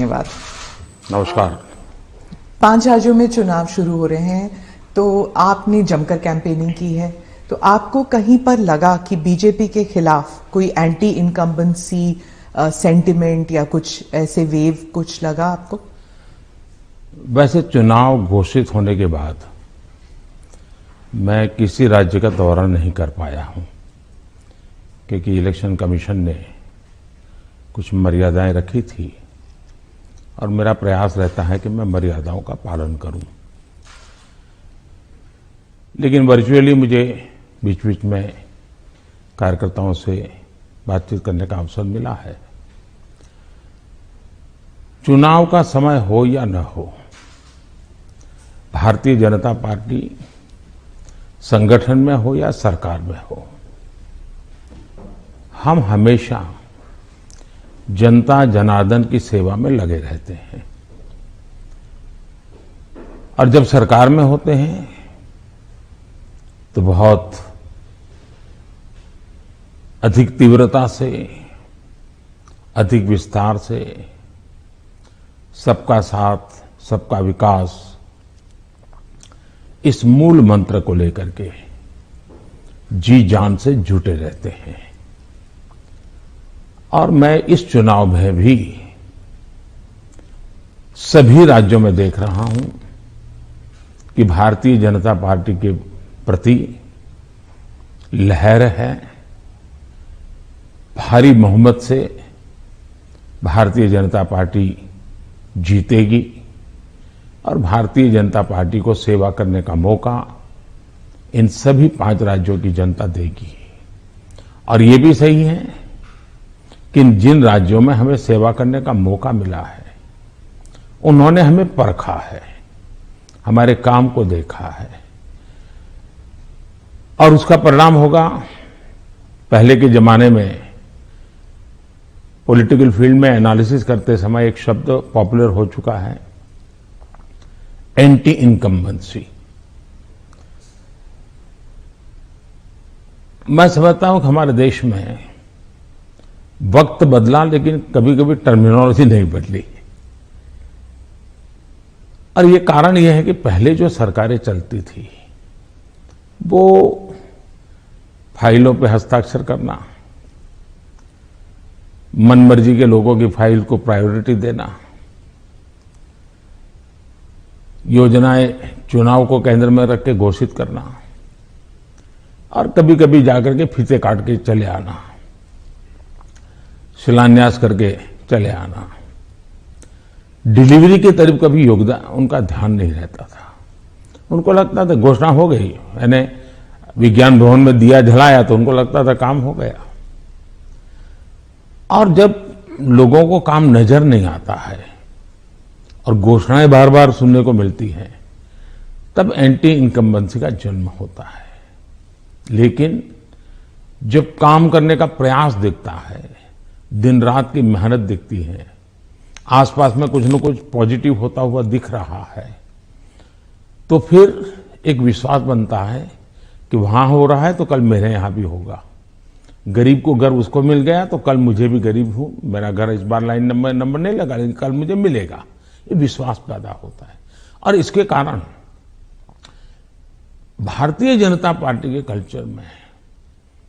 धन्यवाद। नमस्कार। 5 राज्यों में चुनाव शुरू हो रहे हैं, तो आपने जमकर कैंपेनिंग की है, तो आपको कहीं पर लगा कि बीजेपी के खिलाफ कोई एंटी इनकम्बेंसी सेंटिमेंट या कुछ ऐसे वेव कुछ लगा आपको? वैसे चुनाव घोषित होने के बाद मैं किसी राज्य का दौरा नहीं कर पाया हूं, क्योंकि इलेक्शन कमीशन ने कुछ मर्यादाएं रखी थी और मेरा प्रयास रहता है कि मैं मर्यादाओं का पालन करूं। लेकिन वर्चुअली मुझे बीच बीच में कार्यकर्ताओं से बातचीत करने का अवसर मिला है। चुनाव का समय हो या न हो, भारतीय जनता पार्टी संगठन में हो या सरकार में हो, हम हमेशा जनता जनार्दन की सेवा में लगे रहते हैं। और जब सरकार में होते हैं तो बहुत अधिक तीव्रता से, अधिक विस्तार से सबका साथ, सबका विकास, इस मूल मंत्र को लेकर के जी जान से जुटे रहते हैं। और मैं इस चुनाव में भी सभी राज्यों में देख रहा हूं कि भारतीय जनता पार्टी के प्रति लहर है। भारी बहुमत से भारतीय जनता पार्टी जीतेगी और भारतीय जनता पार्टी को सेवा करने का मौका इन सभी 5 राज्यों की जनता देगी। और ये भी सही है कि जिन राज्यों में हमें सेवा करने का मौका मिला है, उन्होंने हमें परखा है, हमारे काम को देखा है और उसका परिणाम होगा। पहले के जमाने में पॉलिटिकल फील्ड में एनालिसिस करते समय एक शब्द पॉपुलर हो चुका है, एंटी इनकम्बेंसी। मैं समझता हूं कि हमारे देश में वक्त बदला, लेकिन कभी कभी टर्मिनोलॉजी नहीं बदली। और ये कारण ये है कि पहले जो सरकारें चलती थी वो फाइलों पे हस्ताक्षर करना, मनमर्जी के लोगों की फाइल को प्रायोरिटी देना, योजनाएं चुनाव को केंद्र में रख के घोषित करना और कभी कभी जाकर के फीते काट के चले आना, शिलान्यास करके चले आना। डिलीवरी की तरफ कभी योगदान उनका ध्यान नहीं रहता था। उनको लगता था घोषणा हो गई, यानी विज्ञान भवन में दिया जलाया तो उनको लगता था काम हो गया। और जब लोगों को काम नजर नहीं आता है और घोषणाएं बार बार सुनने को मिलती हैं, तब एंटी इनकम्बेंसी का जन्म होता है। लेकिन जब काम करने का प्रयास दिखता है, दिन रात की मेहनत दिखती है, आसपास में कुछ न कुछ पॉजिटिव होता हुआ दिख रहा है, तो फिर एक विश्वास बनता है कि वहां हो रहा है तो कल मेरे यहां भी होगा। गरीब को घर उसको मिल गया तो कल मुझे भी गरीब हूं, मेरा घर इस बार लाइन नंबर नहीं लगा लेकिन कल मुझे मिलेगा। ये विश्वास पैदा होता है और इसके कारण भारतीय जनता पार्टी के कल्चर में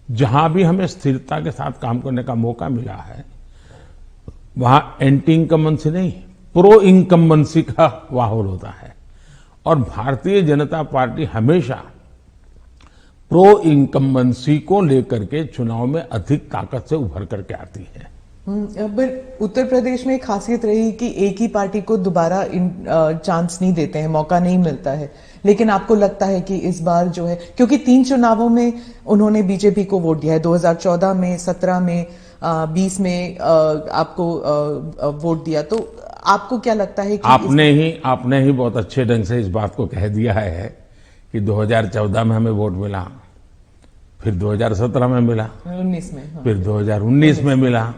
जहां भी हमें स्थिरता के साथ काम करने का मौका मिला है, वहां एंटी इनकम्बेंसी नहीं, प्रो इनकम्बेंसी का माहौल होता है। और भारतीय जनता पार्टी हमेशा प्रो इनकम्बेंसी को लेकर के चुनाव में अधिक ताकत से उभर करके आती है। उत्तर प्रदेश में एक खासियत रही कि एक ही पार्टी को दोबारा चांस नहीं देते हैं, मौका नहीं मिलता है। लेकिन आपको लगता है कि इस बार जो है, क्योंकि 3 चुनावों में उन्होंने बीजेपी को वोट दिया है, 2014 में, 17 में, 20 में आपको वोट दिया, तो आपको क्या लगता है कि आपने ही बहुत अच्छे ढंग से इस बात को कह दिया है कि 2014 में हमें वोट मिला, फिर 2017 में मिला, 19 में, हाँ। फिर 2019 में मिला,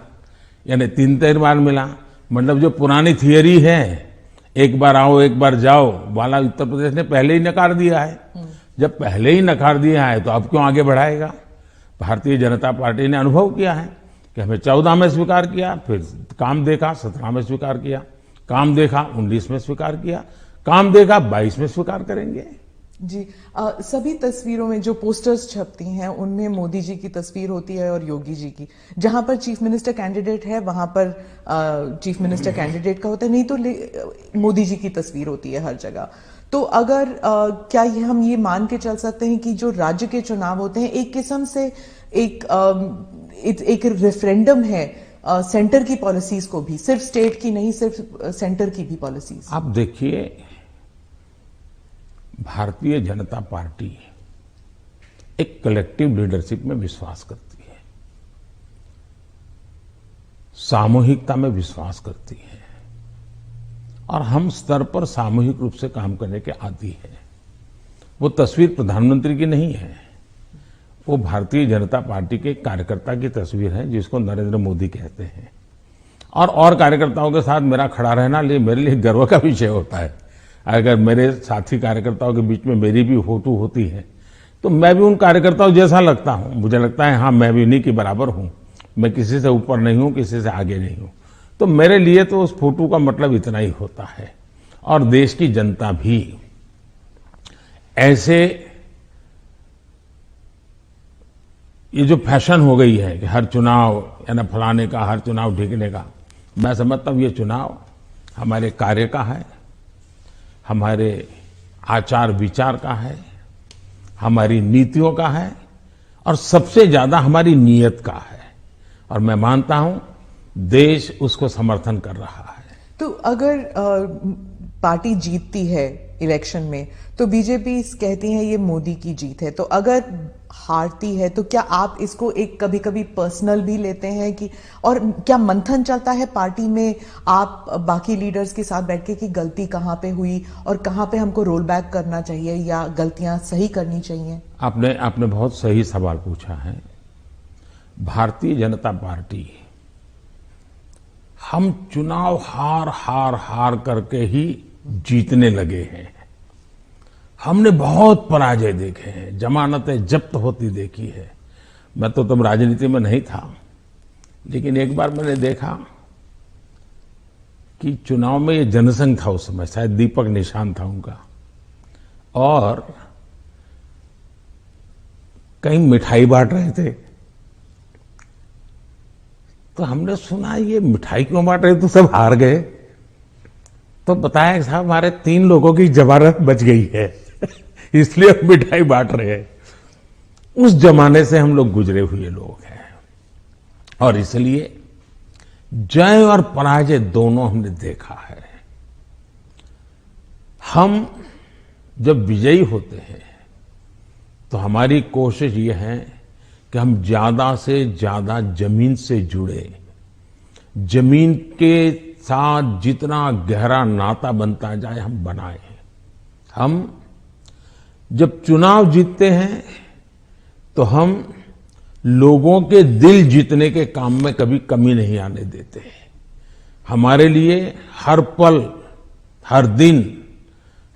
यानी 3 बार मिला। मतलब जो पुरानी थियरी है, एक बार आओ एक बार जाओ वाला, उत्तर प्रदेश ने पहले ही नकार दिया है। जब पहले ही नकार दिया है तो अब क्यों आगे बढ़ाएगा? भारतीय जनता पार्टी ने अनुभव किया है कि हमें 14 में स्वीकार किया, फिर काम देखा, 17 में स्वीकार किया, काम देखा 19 में स्वीकार किया, काम देखा 22 में स्वीकार करेंगे। जी, सभी तस्वीरों में जो पोस्टर्स छपती हैं उनमें मोदी जी की तस्वीर होती है और योगी जी की। जहां पर चीफ मिनिस्टर कैंडिडेट है वहां पर चीफ मिनिस्टर कैंडिडेट का होता है, नहीं तो मोदी जी की तस्वीर होती है हर जगह। तो अगर क्या हम ये मान के चल सकते हैं कि जो राज्य के चुनाव होते हैं एक किस्म से एक रेफरेंडम है सेंटर की पॉलिसीज को भी, सिर्फ स्टेट की नहीं, सिर्फ सेंटर की भी पॉलिसीज? आप देखिए, भारतीय जनता पार्टी एक कलेक्टिव लीडरशिप में विश्वास करती है, सामूहिकता में विश्वास करती है और हम स्तर पर सामूहिक रूप से काम करने के आदी है। वो तस्वीर प्रधानमंत्री की नहीं है, वो भारतीय जनता पार्टी के कार्यकर्ता की तस्वीर है जिसको नरेंद्र मोदी कहते हैं। और कार्यकर्ताओं के साथ मेरा खड़ा रहना मेरे लिए गर्व का विषय होता है। अगर मेरे साथी कार्यकर्ताओं के बीच में मेरी भी फोटो होती है तो मैं भी उन कार्यकर्ताओं जैसा लगता हूं। मुझे लगता है हाँ, मैं भी उन्हीं के बराबर हूं, मैं किसी से ऊपर नहीं हूं, किसी से आगे नहीं हूं। तो मेरे लिए तो उस फोटो का मतलब इतना ही होता है। और देश की जनता भी ऐसे, ये जो फैशन हो गई है कि हर चुनाव या ना फलाने का, हर चुनाव ढीकने का, मैं समझता हूं ये चुनाव हमारे कार्य का है, हमारे आचार विचार का है, हमारी नीतियों का है और सबसे ज्यादा हमारी नीयत का है। और मैं मानता हूं देश उसको समर्थन कर रहा है। तो अगर पार्टी जीतती है इलेक्शन में तो बीजेपी कहती है ये मोदी की जीत है, तो अगर हारती है तो क्या आप इसको एक कभी कभी पर्सनल भी लेते हैं कि, और क्या मंथन चलता है पार्टी में आप बाकी लीडर्स के साथ बैठ के कि गलती कहां पे हुई और कहां पे हमको रोल बैक करना चाहिए या गलतियां सही करनी चाहिए? आपने बहुत सही सवाल पूछा है। भारतीय जनता पार्टी, हम चुनाव हार करके ही जीतने लगे हैं। हमने बहुत पराजय देखे हैं, जमानतें जब्त होती देखी है। मैं तो तब राजनीति में नहीं था, लेकिन एक बार मैंने देखा कि चुनाव में ये जनसंघ था, उस समय शायद दीपक निशान था उनका, और कहीं मिठाई बांट रहे थे। तो हमने सुना ये मिठाई क्यों बांट रहे, तो सब हार गए। तो बताया कि साहब हमारे 3 लोगों की जमानत बच गई है इसलिए हम मिठाई बांट रहे हैं। उस जमाने से हम लोग गुजरे हुए लोग हैं और इसलिए जय और पराजय दोनों हमने देखा है। हम जब विजयी होते हैं तो हमारी कोशिश ये है कि हम ज्यादा से ज्यादा जमीन से जुड़े, जमीन के साथ जितना गहरा नाता बनता जाए हम बनाए। हम जब चुनाव जीतते हैं तो हम लोगों के दिल जीतने के काम में कभी कमी नहीं आने देते। हमारे लिए हर पल, हर दिन,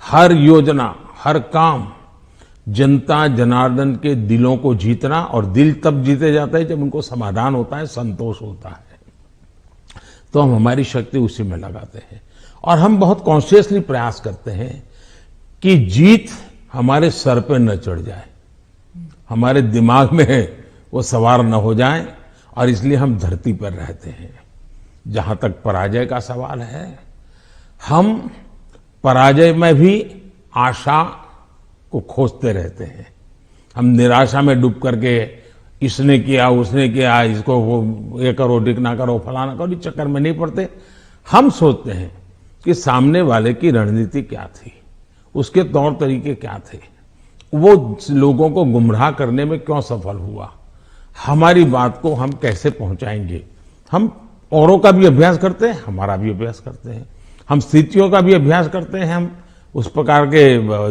हर योजना, हर काम जनता जनार्दन के दिलों को जीतना, और दिल तब जीते जाते हैं जब उनको समाधान होता है, संतोष होता है। तो हम हमारी शक्ति उसी में लगाते हैं और हम बहुत कॉन्शियसली प्रयास करते हैं कि जीत हमारे सर पे न चढ़ जाए, हमारे दिमाग में वो सवार न हो जाए, और इसलिए हम धरती पर रहते हैं। जहां तक पराजय का सवाल है, हम पराजय में भी आशा को खोजते रहते हैं। हम निराशा में डूब करके इसने किया, उसने किया, इसको वो ये करो, डिकना करो, फलाना करो, इस चक्कर में नहीं पड़ते। हम सोचते हैं कि सामने वाले की रणनीति क्या थी, उसके तौर तरीके क्या थे, वो लोगों को गुमराह करने में क्यों सफल हुआ, हमारी बात को हम कैसे पहुंचाएंगे। हम औरों का भी अभ्यास करते हैं, हमारा भी अभ्यास करते हैं, हम स्थितियों का भी अभ्यास करते हैं, हम उस प्रकार के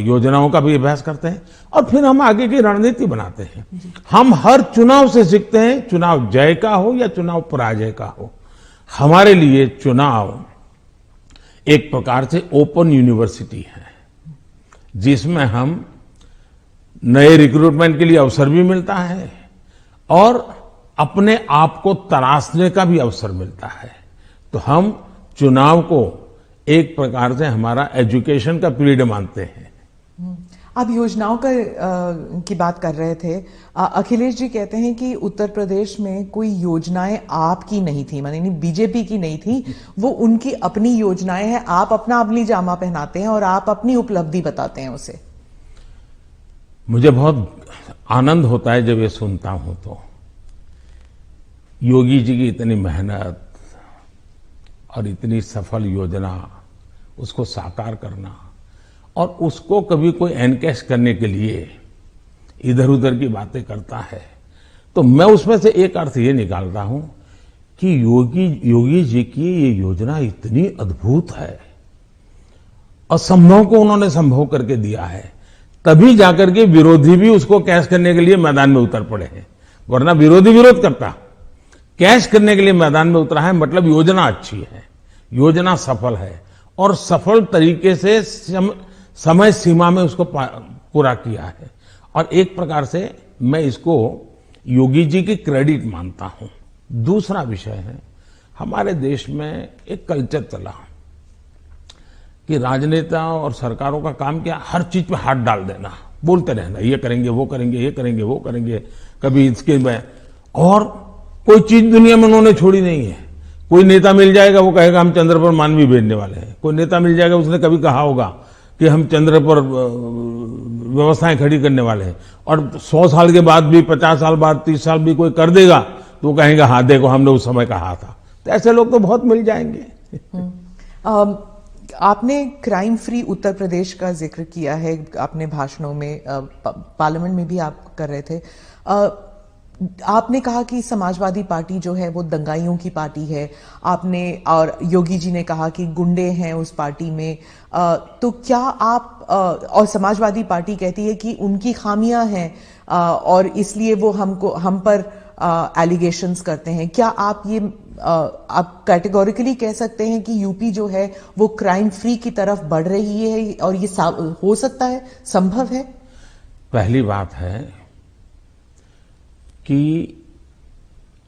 योजनाओं का भी अभ्यास करते हैं और फिर हम आगे की रणनीति बनाते हैं। हम हर चुनाव से सीखते हैं, चुनाव जय का हो या चुनाव पराजय का हो। हमारे लिए चुनाव एक प्रकार से ओपन यूनिवर्सिटी है जिसमें हम नए रिक्रूटमेंट के लिए अवसर भी मिलता है और अपने आप को तराशने का भी अवसर मिलता है। तो हम चुनाव को एक प्रकार से हमारा एजुकेशन का पीरियड मानते हैं। आप योजनाओं की बात कर रहे थे। अखिलेश जी कहते हैं कि उत्तर प्रदेश में कोई योजनाएं आपकी नहीं थी, माने बीजेपी की नहीं थी, वो उनकी अपनी योजनाएं हैं। आप अपना अमली जामा पहनाते हैं और आप अपनी उपलब्धि बताते हैं उसे। मुझे बहुत आनंद होता है जब ये सुनता हूं तो। योगी जी की इतनी मेहनत और इतनी सफल योजना, उसको साकार करना और उसको कभी कोई एनकैश करने के लिए इधर उधर की बातें करता है, तो मैं उसमें से एक अर्थ ये निकालता हूं कि योगी जी की ये योजना इतनी अद्भुत है, असंभव को उन्होंने संभव करके दिया है, तभी जाकर के विरोधी भी उसको कैश करने के लिए मैदान में उतर पड़े हैं। वरना विरोधी विरोध करता, कैश करने के लिए मैदान में उतरा है, मतलब योजना अच्छी है, योजना सफल है और सफल तरीके से समय सीमा में उसको पूरा किया है। और एक प्रकार से मैं इसको योगी जी की क्रेडिट मानता हूं। दूसरा विषय है, हमारे देश में एक कल्चर चला कि राजनेता और सरकारों का काम क्या, हर चीज पे हाथ डाल देना, बोलते रहना, ये करेंगे वो करेंगे, ये करेंगे वो करेंगे, कभी इसके में। और कोई चीज दुनिया में उन्होंने छोड़ी नहीं है। कोई नेता मिल जाएगा, वो कहेगा हम चंद्र पर मानवी भेजने वाले हैं। कोई नेता मिल जाएगा, उसने कभी कहा होगा कि हम चंद्र पर व्यवस्थाएं खड़ी करने वाले हैं। और 100 साल के बाद भी, 50 साल बाद, 30 साल भी कोई कर देगा तो वो कहेंगे हाँ देखो हमने उस समय कहा था। तो ऐसे लोग तो बहुत मिल जाएंगे। आपने क्राइम फ्री उत्तर प्रदेश का जिक्र किया है अपने भाषणों में, पार्लियामेंट में भी आप कर रहे थे। आपने कहा कि समाजवादी पार्टी जो है वो दंगाइयों की पार्टी है, आपने, और योगी जी ने कहा कि गुंडे हैं उस पार्टी में। तो क्या आप, और समाजवादी पार्टी कहती है कि उनकी खामियां हैं और इसलिए वो हम पर एलिगेशंस करते हैं। क्या आप ये आप कैटेगोरिकली कह सकते हैं कि यूपी जो है वो क्राइम फ्री की तरफ बढ़ रही है और ये हो सकता है, संभव है? पहली बात है कि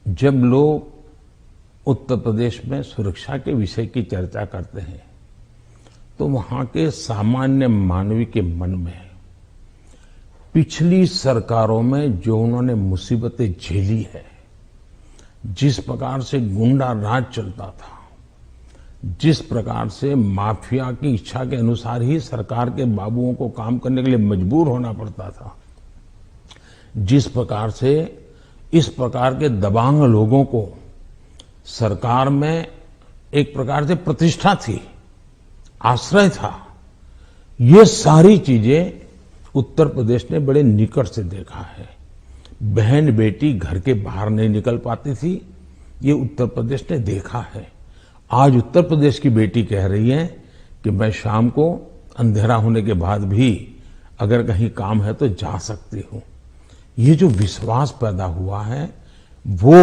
जब लोग उत्तर प्रदेश में सुरक्षा के विषय की चर्चा करते हैं तो वहां के सामान्य मानवी के मन में पिछली सरकारों में जो उन्होंने मुसीबतें झेली है, जिस प्रकार से गुंडा राज चलता था, जिस प्रकार से माफिया की इच्छा के अनुसार ही सरकार के बाबुओं को काम करने के लिए मजबूर होना पड़ता था, जिस प्रकार से इस प्रकार के दबंग लोगों को सरकार में एक प्रकार से प्रतिष्ठा थी, आश्रय था, ये सारी चीजें उत्तर प्रदेश ने बड़े निकट से देखा है। बहन बेटी घर के बाहर नहीं निकल पाती थी, ये उत्तर प्रदेश ने देखा है। आज उत्तर प्रदेश की बेटी कह रही है कि मैं शाम को अंधेरा होने के बाद भी अगर कहीं काम है तो जा सकती हूं। ये जो विश्वास पैदा हुआ है वो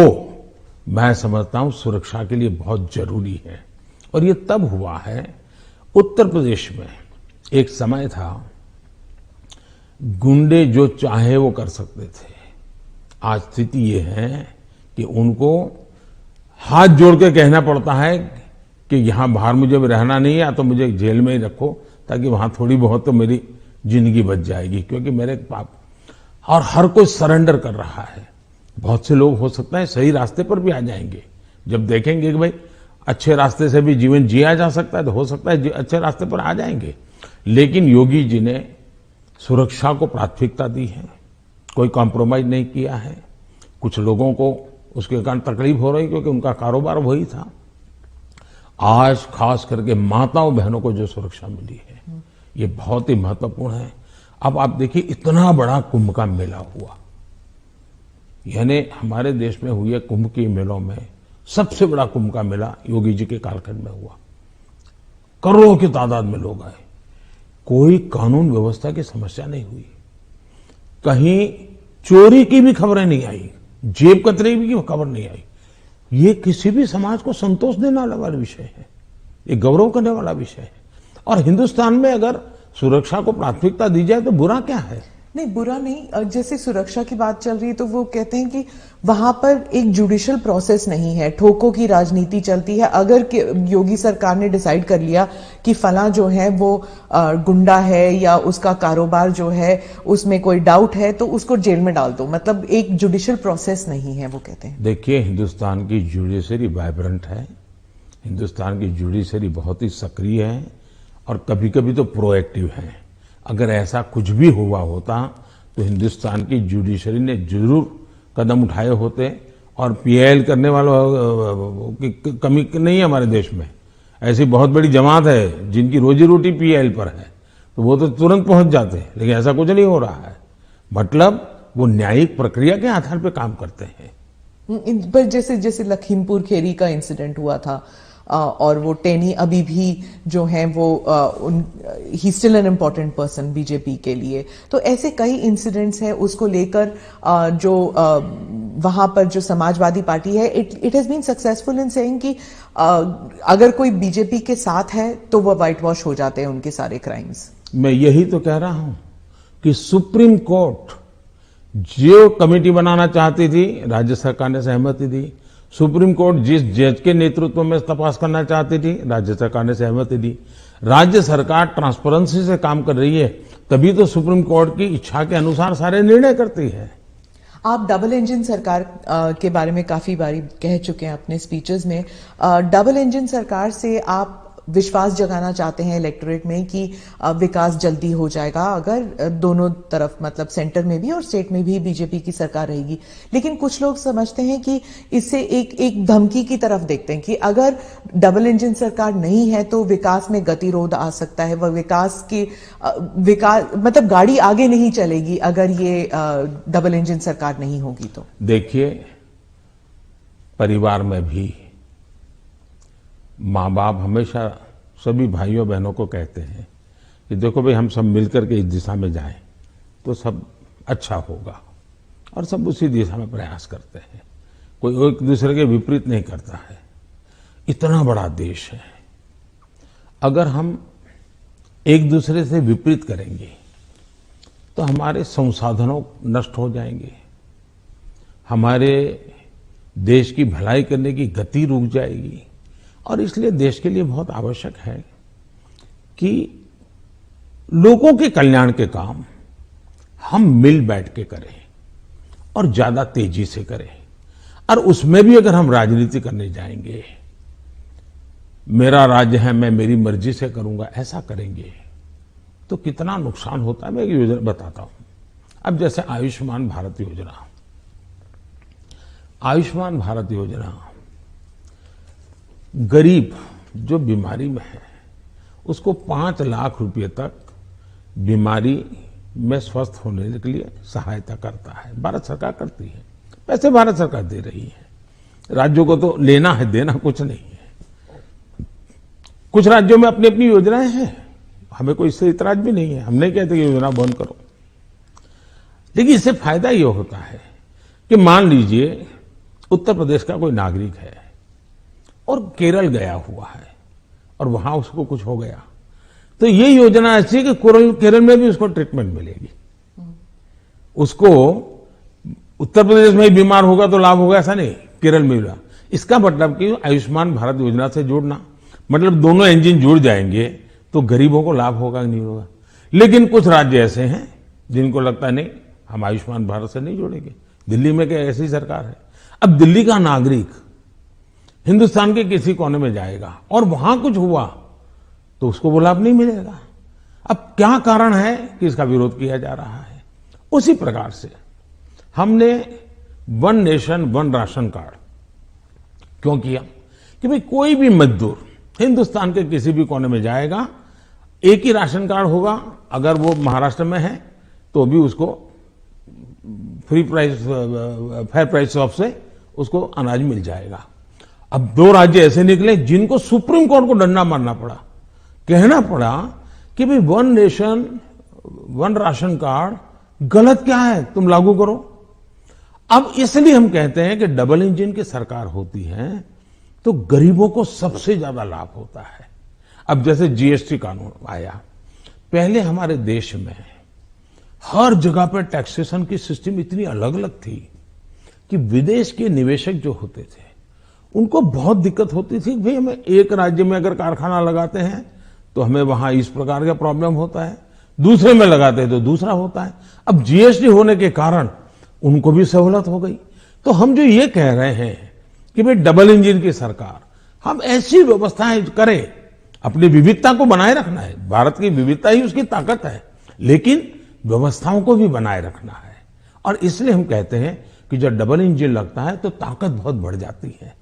मैं समझता हूं सुरक्षा के लिए बहुत जरूरी है। और ये तब हुआ है, उत्तर प्रदेश में एक समय था गुंडे जो चाहे वो कर सकते थे। आज स्थिति ये है कि उनको हाथ जोड़ के कहना पड़ता है कि यहां बाहर मुझे रहना नहीं है, या तो मुझे जेल में ही रखो ताकि वहां थोड़ी बहुत तो मेरी जिंदगी बच जाएगी, क्योंकि मेरे पाप। और हर कोई सरेंडर कर रहा है। बहुत से लोग हो सकता है सही रास्ते पर भी आ जाएंगे, जब देखेंगे कि भाई अच्छे रास्ते से भी जीवन जिया जा सकता है तो हो सकता है अच्छे रास्ते पर आ जाएंगे। लेकिन योगी जी ने सुरक्षा को प्राथमिकता दी है, कोई कॉम्प्रोमाइज नहीं किया है। कुछ लोगों को उसके कारण तकलीफ हो रही क्योंकि उनका कारोबार वही था। आज खास करके माताओं बहनों को जो सुरक्षा मिली है ये बहुत ही महत्वपूर्ण है। अब आप देखिए इतना बड़ा कुंभ का मेला हुआ, यानी हमारे देश में हुए कुंभ के मेलों में सबसे बड़ा कुंभ का मेला योगी जी के कालखंड में हुआ। करोड़ों की तादाद में लोग आए, कोई कानून व्यवस्था की समस्या नहीं हुई, कहीं चोरी की भी खबरें नहीं आई, जेब कतरे की खबर नहीं आई। ये किसी भी समाज को संतोष देने वाला विषय है, ये गौरव करने वाला विषय है। और हिंदुस्तान में अगर सुरक्षा को प्राथमिकता दी जाए तो बुरा क्या है? नहीं, बुरा नहीं। जैसे सुरक्षा की बात चल रही है तो वो कहते हैं कि वहां पर एक जुडिशियल प्रोसेस नहीं है, ठोकों की राजनीति चलती है। अगर योगी सरकार ने डिसाइड कर लिया कि फला जो है वो गुंडा है या उसका कारोबार जो है उसमें कोई डाउट है तो उसको जेल में डाल दो, मतलब एक जुडिशियल प्रोसेस नहीं है, वो कहते हैं। देखिए, हिंदुस्तान की जुडिशरी वाइब्रेंट है, हिंदुस्तान की जुडिशरी बहुत ही सक्रिय है और कभी कभी तो प्रोएक्टिव है। अगर ऐसा कुछ भी हुआ होता तो हिंदुस्तान की जुडिशरी ने जरूर कदम उठाए होते और पीआईएल करने वालों की कमी नहीं है हमारे देश में। ऐसी बहुत बड़ी जमात है जिनकी रोजी रोटी पीआईएल पर है, तो वो तो तुरंत पहुंच जाते हैं, लेकिन ऐसा कुछ नहीं हो रहा है। मतलब वो न्यायिक प्रक्रिया के आधार पर काम करते हैं। पर जैसे जैसे लखीमपुर खेरी का इंसिडेंट हुआ था और वो टेनी अभी भी जो है वो he still an important person BJP के लिए, तो ऐसे कई इंसिडेंट्स हैं उसको लेकर जो वहां पर जो समाजवादी पार्टी है it has been successful in saying कि अगर कोई बीजेपी के साथ है तो वो व्हाइट वॉश हो जाते हैं उनके सारे क्राइम्स। मैं यही तो कह रहा हूं कि सुप्रीम कोर्ट जो कमेटी बनाना चाहती थी, राज्य सरकार ने सहमति दी। सुप्रीम कोर्ट जिस जज के नेतृत्व में तपास करना चाहती थी, राज्य सरकार ने सहमति दी। राज्य सरकार ट्रांसपेरेंसी से काम कर रही है, तभी तो सुप्रीम कोर्ट की इच्छा के अनुसार सारे निर्णय करती है। आप डबल इंजन सरकार के बारे में काफी बारी कह चुके हैं अपने स्पीचेस में। डबल इंजन सरकार से आप विश्वास जगाना चाहते हैं इलेक्टोरेट में कि विकास जल्दी हो जाएगा अगर दोनों तरफ, मतलब सेंटर में भी और स्टेट में भी बीजेपी की सरकार रहेगी। लेकिन कुछ लोग समझते हैं कि इससे एक धमकी की तरफ देखते हैं कि अगर डबल इंजन सरकार नहीं है तो विकास में गतिरोध आ सकता है, वह विकास मतलब गाड़ी आगे नहीं चलेगी अगर ये डबल इंजन सरकार नहीं होगी तो। देखिए, परिवार में भी माँ बाप हमेशा सभी भाइयों बहनों को कहते हैं कि देखो भाई, हम सब मिलकर के इस दिशा में जाएं तो सब अच्छा होगा, और सब उसी दिशा में प्रयास करते हैं। कोई एक दूसरे के विपरीत नहीं करता है। इतना बड़ा देश है, अगर हम एक दूसरे से विपरीत करेंगे तो हमारे संसाधनों नष्ट हो जाएंगे, हमारे देश की भलाई करने की गति रुक जाएगी। और इसलिए देश के लिए बहुत आवश्यक है कि लोगों के कल्याण के काम हम मिल बैठ के करें और ज्यादा तेजी से करें। और उसमें भी अगर हम राजनीति करने जाएंगे, मेरा राज्य है, मैं मेरी मर्जी से करूंगा, ऐसा करेंगे तो कितना नुकसान होता है। मैं एक योजना बताता हूं। अब जैसे आयुष्मान भारत योजना, आयुष्मान भारत योजना गरीब जो बीमारी में है उसको 5 लाख रुपए तक बीमारी में स्वस्थ होने के लिए सहायता करता है। भारत सरकार करती है, पैसे भारत सरकार दे रही है। राज्यों को तो लेना है, देना कुछ नहीं है। कुछ राज्यों में अपनी अपनी योजनाएं हैं, हमें कोई इससे इतराज भी नहीं है। हम नहीं कहते कि योजना बंद करो, लेकिन इससे फायदा ये होता है कि मान लीजिए उत्तर प्रदेश का कोई नागरिक है और केरल गया हुआ है और वहां उसको कुछ हो गया, तो ये योजना ऐसी है कि केरल में भी उसको ट्रीटमेंट मिलेगी। उसको उत्तर प्रदेश में ही बीमार होगा तो लाभ होगा, ऐसा नहीं, केरल में भी। इसका मतलब कि आयुष्मान भारत योजना से जोड़ना मतलब दोनों इंजन जुड़ जाएंगे तो गरीबों को लाभ होगा कि नहीं होगा। लेकिन कुछ राज्य ऐसे हैं जिनको लगता है नहीं, हम आयुष्मान भारत से नहीं जोड़ेंगे। दिल्ली में क्या ऐसी सरकार है। अब दिल्ली का नागरिक हिंदुस्तान के किसी कोने में जाएगा और वहां कुछ हुआ तो उसको वो लाभ नहीं मिलेगा। अब क्या कारण है कि इसका विरोध किया जा रहा है? उसी प्रकार से हमने one nation one ration card क्यों किया कि भाई कोई भी मजदूर हिंदुस्तान के किसी भी कोने में जाएगा, एक ही राशन कार्ड होगा। अगर वो महाराष्ट्र में है तो भी उसको फेयर प्राइस शॉप से उसको अनाज मिल जाएगा। अब 2 राज्य ऐसे निकले जिनको सुप्रीम कोर्ट को डंडा मारना पड़ा, कहना पड़ा कि भाई one nation one ration card गलत क्या है, तुम लागू करो। अब इसलिए हम कहते हैं कि डबल इंजन की सरकार होती है तो गरीबों को सबसे ज्यादा लाभ होता है। अब जैसे जीएसटी कानून आया, पहले हमारे देश में हर जगह पर टैक्सेशन की सिस्टम इतनी अलग अलग थी कि विदेश के निवेशक जो होते थे उनको बहुत दिक्कत होती थी। भाई हमें एक राज्य में अगर कारखाना लगाते हैं तो हमें वहां इस प्रकार का प्रॉब्लम होता है, दूसरे में लगाते हैं तो दूसरा होता है। अब जीएसटी होने के कारण उनको भी सहूलत हो गई। तो हम जो ये कह रहे हैं कि भाई डबल इंजन की सरकार, हम ऐसी व्यवस्थाएं करें, अपनी विविधता को बनाए रखना है, भारत की विविधता ही उसकी ताकत है, लेकिन व्यवस्थाओं को भी बनाए रखना है। और इसलिए हम कहते हैं कि जब डबल इंजन लगता है तो ताकत बहुत बढ़ जाती है,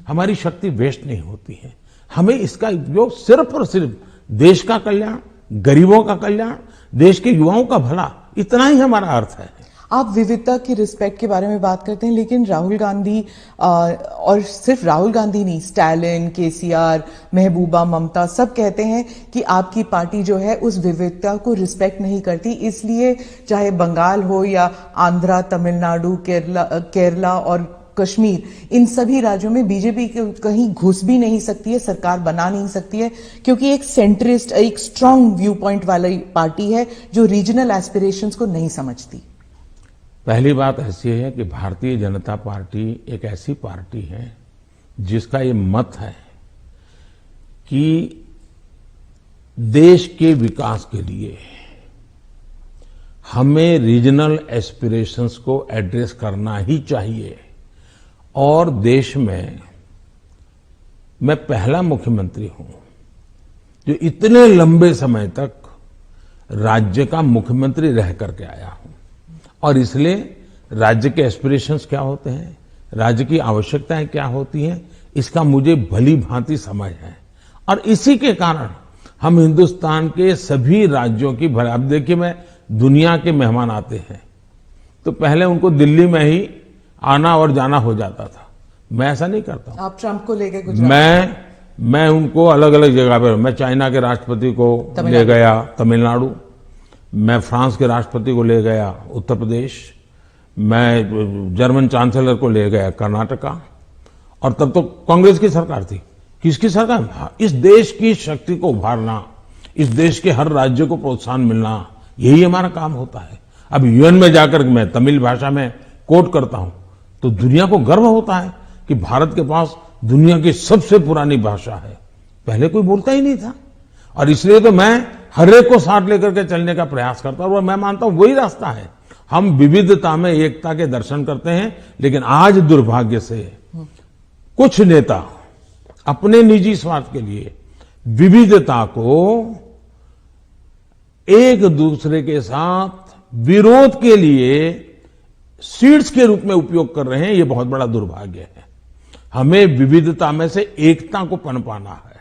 हमारी शक्ति वेस्ट नहीं होती है। हमें इसका उपयोग सिर्फ और सिर्फ देश का कल्याण, गरीबों का कल्याण, देश के युवाओं का भला, इतना ही हमारा अर्थ है। आप विविधता की रिस्पेक्ट के बारे में बात करते हैं, लेकिन राहुल गांधी और सिर्फ राहुल गांधी नहीं, स्टालिन, केसीआर, महबूबा, ममता सब कहते हैं कि आपकी पार्टी जो है उस विविधता को रिस्पेक्ट नहीं करती, इसलिए चाहे बंगाल हो या आंध्रा, तमिलनाडु, केरला और कश्मीर, इन सभी राज्यों में बीजेपी कहीं घुस भी नहीं सकती है, सरकार बना नहीं सकती है, क्योंकि एक सेंट्रिस्ट, एक स्ट्रांग व्यू पॉइंट वाली पार्टी है जो रीजनल एस्पिरेशंस को नहीं समझती। पहली बात ऐसी है कि भारतीय जनता पार्टी एक ऐसी पार्टी है जिसका ये मत है कि देश के विकास के लिए हमें रीजनल एस्पिरेशंस को एड्रेस करना ही चाहिए। और देश में मैं पहला मुख्यमंत्री हूं जो इतने लंबे समय तक राज्य का मुख्यमंत्री रह करके आया हूं, और इसलिए राज्य के एस्पिरेशंस क्या होते हैं, राज्य की आवश्यकताएं क्या होती हैं, इसका मुझे भली भांति समझ है। और इसी के कारण हम हिंदुस्तान के सभी राज्यों की भला, अब देखिए मैं दुनिया के मेहमान आते हैं तो पहले उनको दिल्ली में ही आना और जाना हो जाता था, मैं ऐसा नहीं करता हूं। आप ट्रंप को लेके गुजरात, मैं उनको अलग अलग जगह पर, मैं चाइना के राष्ट्रपति को ले गया तमिलनाडु, मैं फ्रांस के राष्ट्रपति को ले गया उत्तर प्रदेश, मैं जर्मन चांसलर को ले गया कर्नाटका, और तब तो कांग्रेस की सरकार थी। किसकी सरकार? इस देश की शक्ति को उभारना, इस देश के हर राज्य को प्रोत्साहन मिलना, यही हमारा काम होता है। अब यूएन में जाकर मैं तमिल भाषा में कोट करता हूं तो दुनिया को गर्व होता है कि भारत के पास दुनिया की सबसे पुरानी भाषा है, पहले कोई बोलता ही नहीं था। और इसलिए तो मैं हर एक को साथ लेकर के चलने का प्रयास करता हूं, और मैं मानता हूं वही रास्ता है। हम विविधता में एकता के दर्शन करते हैं, लेकिन आज दुर्भाग्य से कुछ नेता अपने निजी स्वार्थ के लिए विविधता को एक दूसरे के साथ विरोध के लिए सीड्स के रूप में उपयोग कर रहे हैं। ये बहुत बड़ा दुर्भाग्य है। हमें विविधता में से एकता को पनपाना है।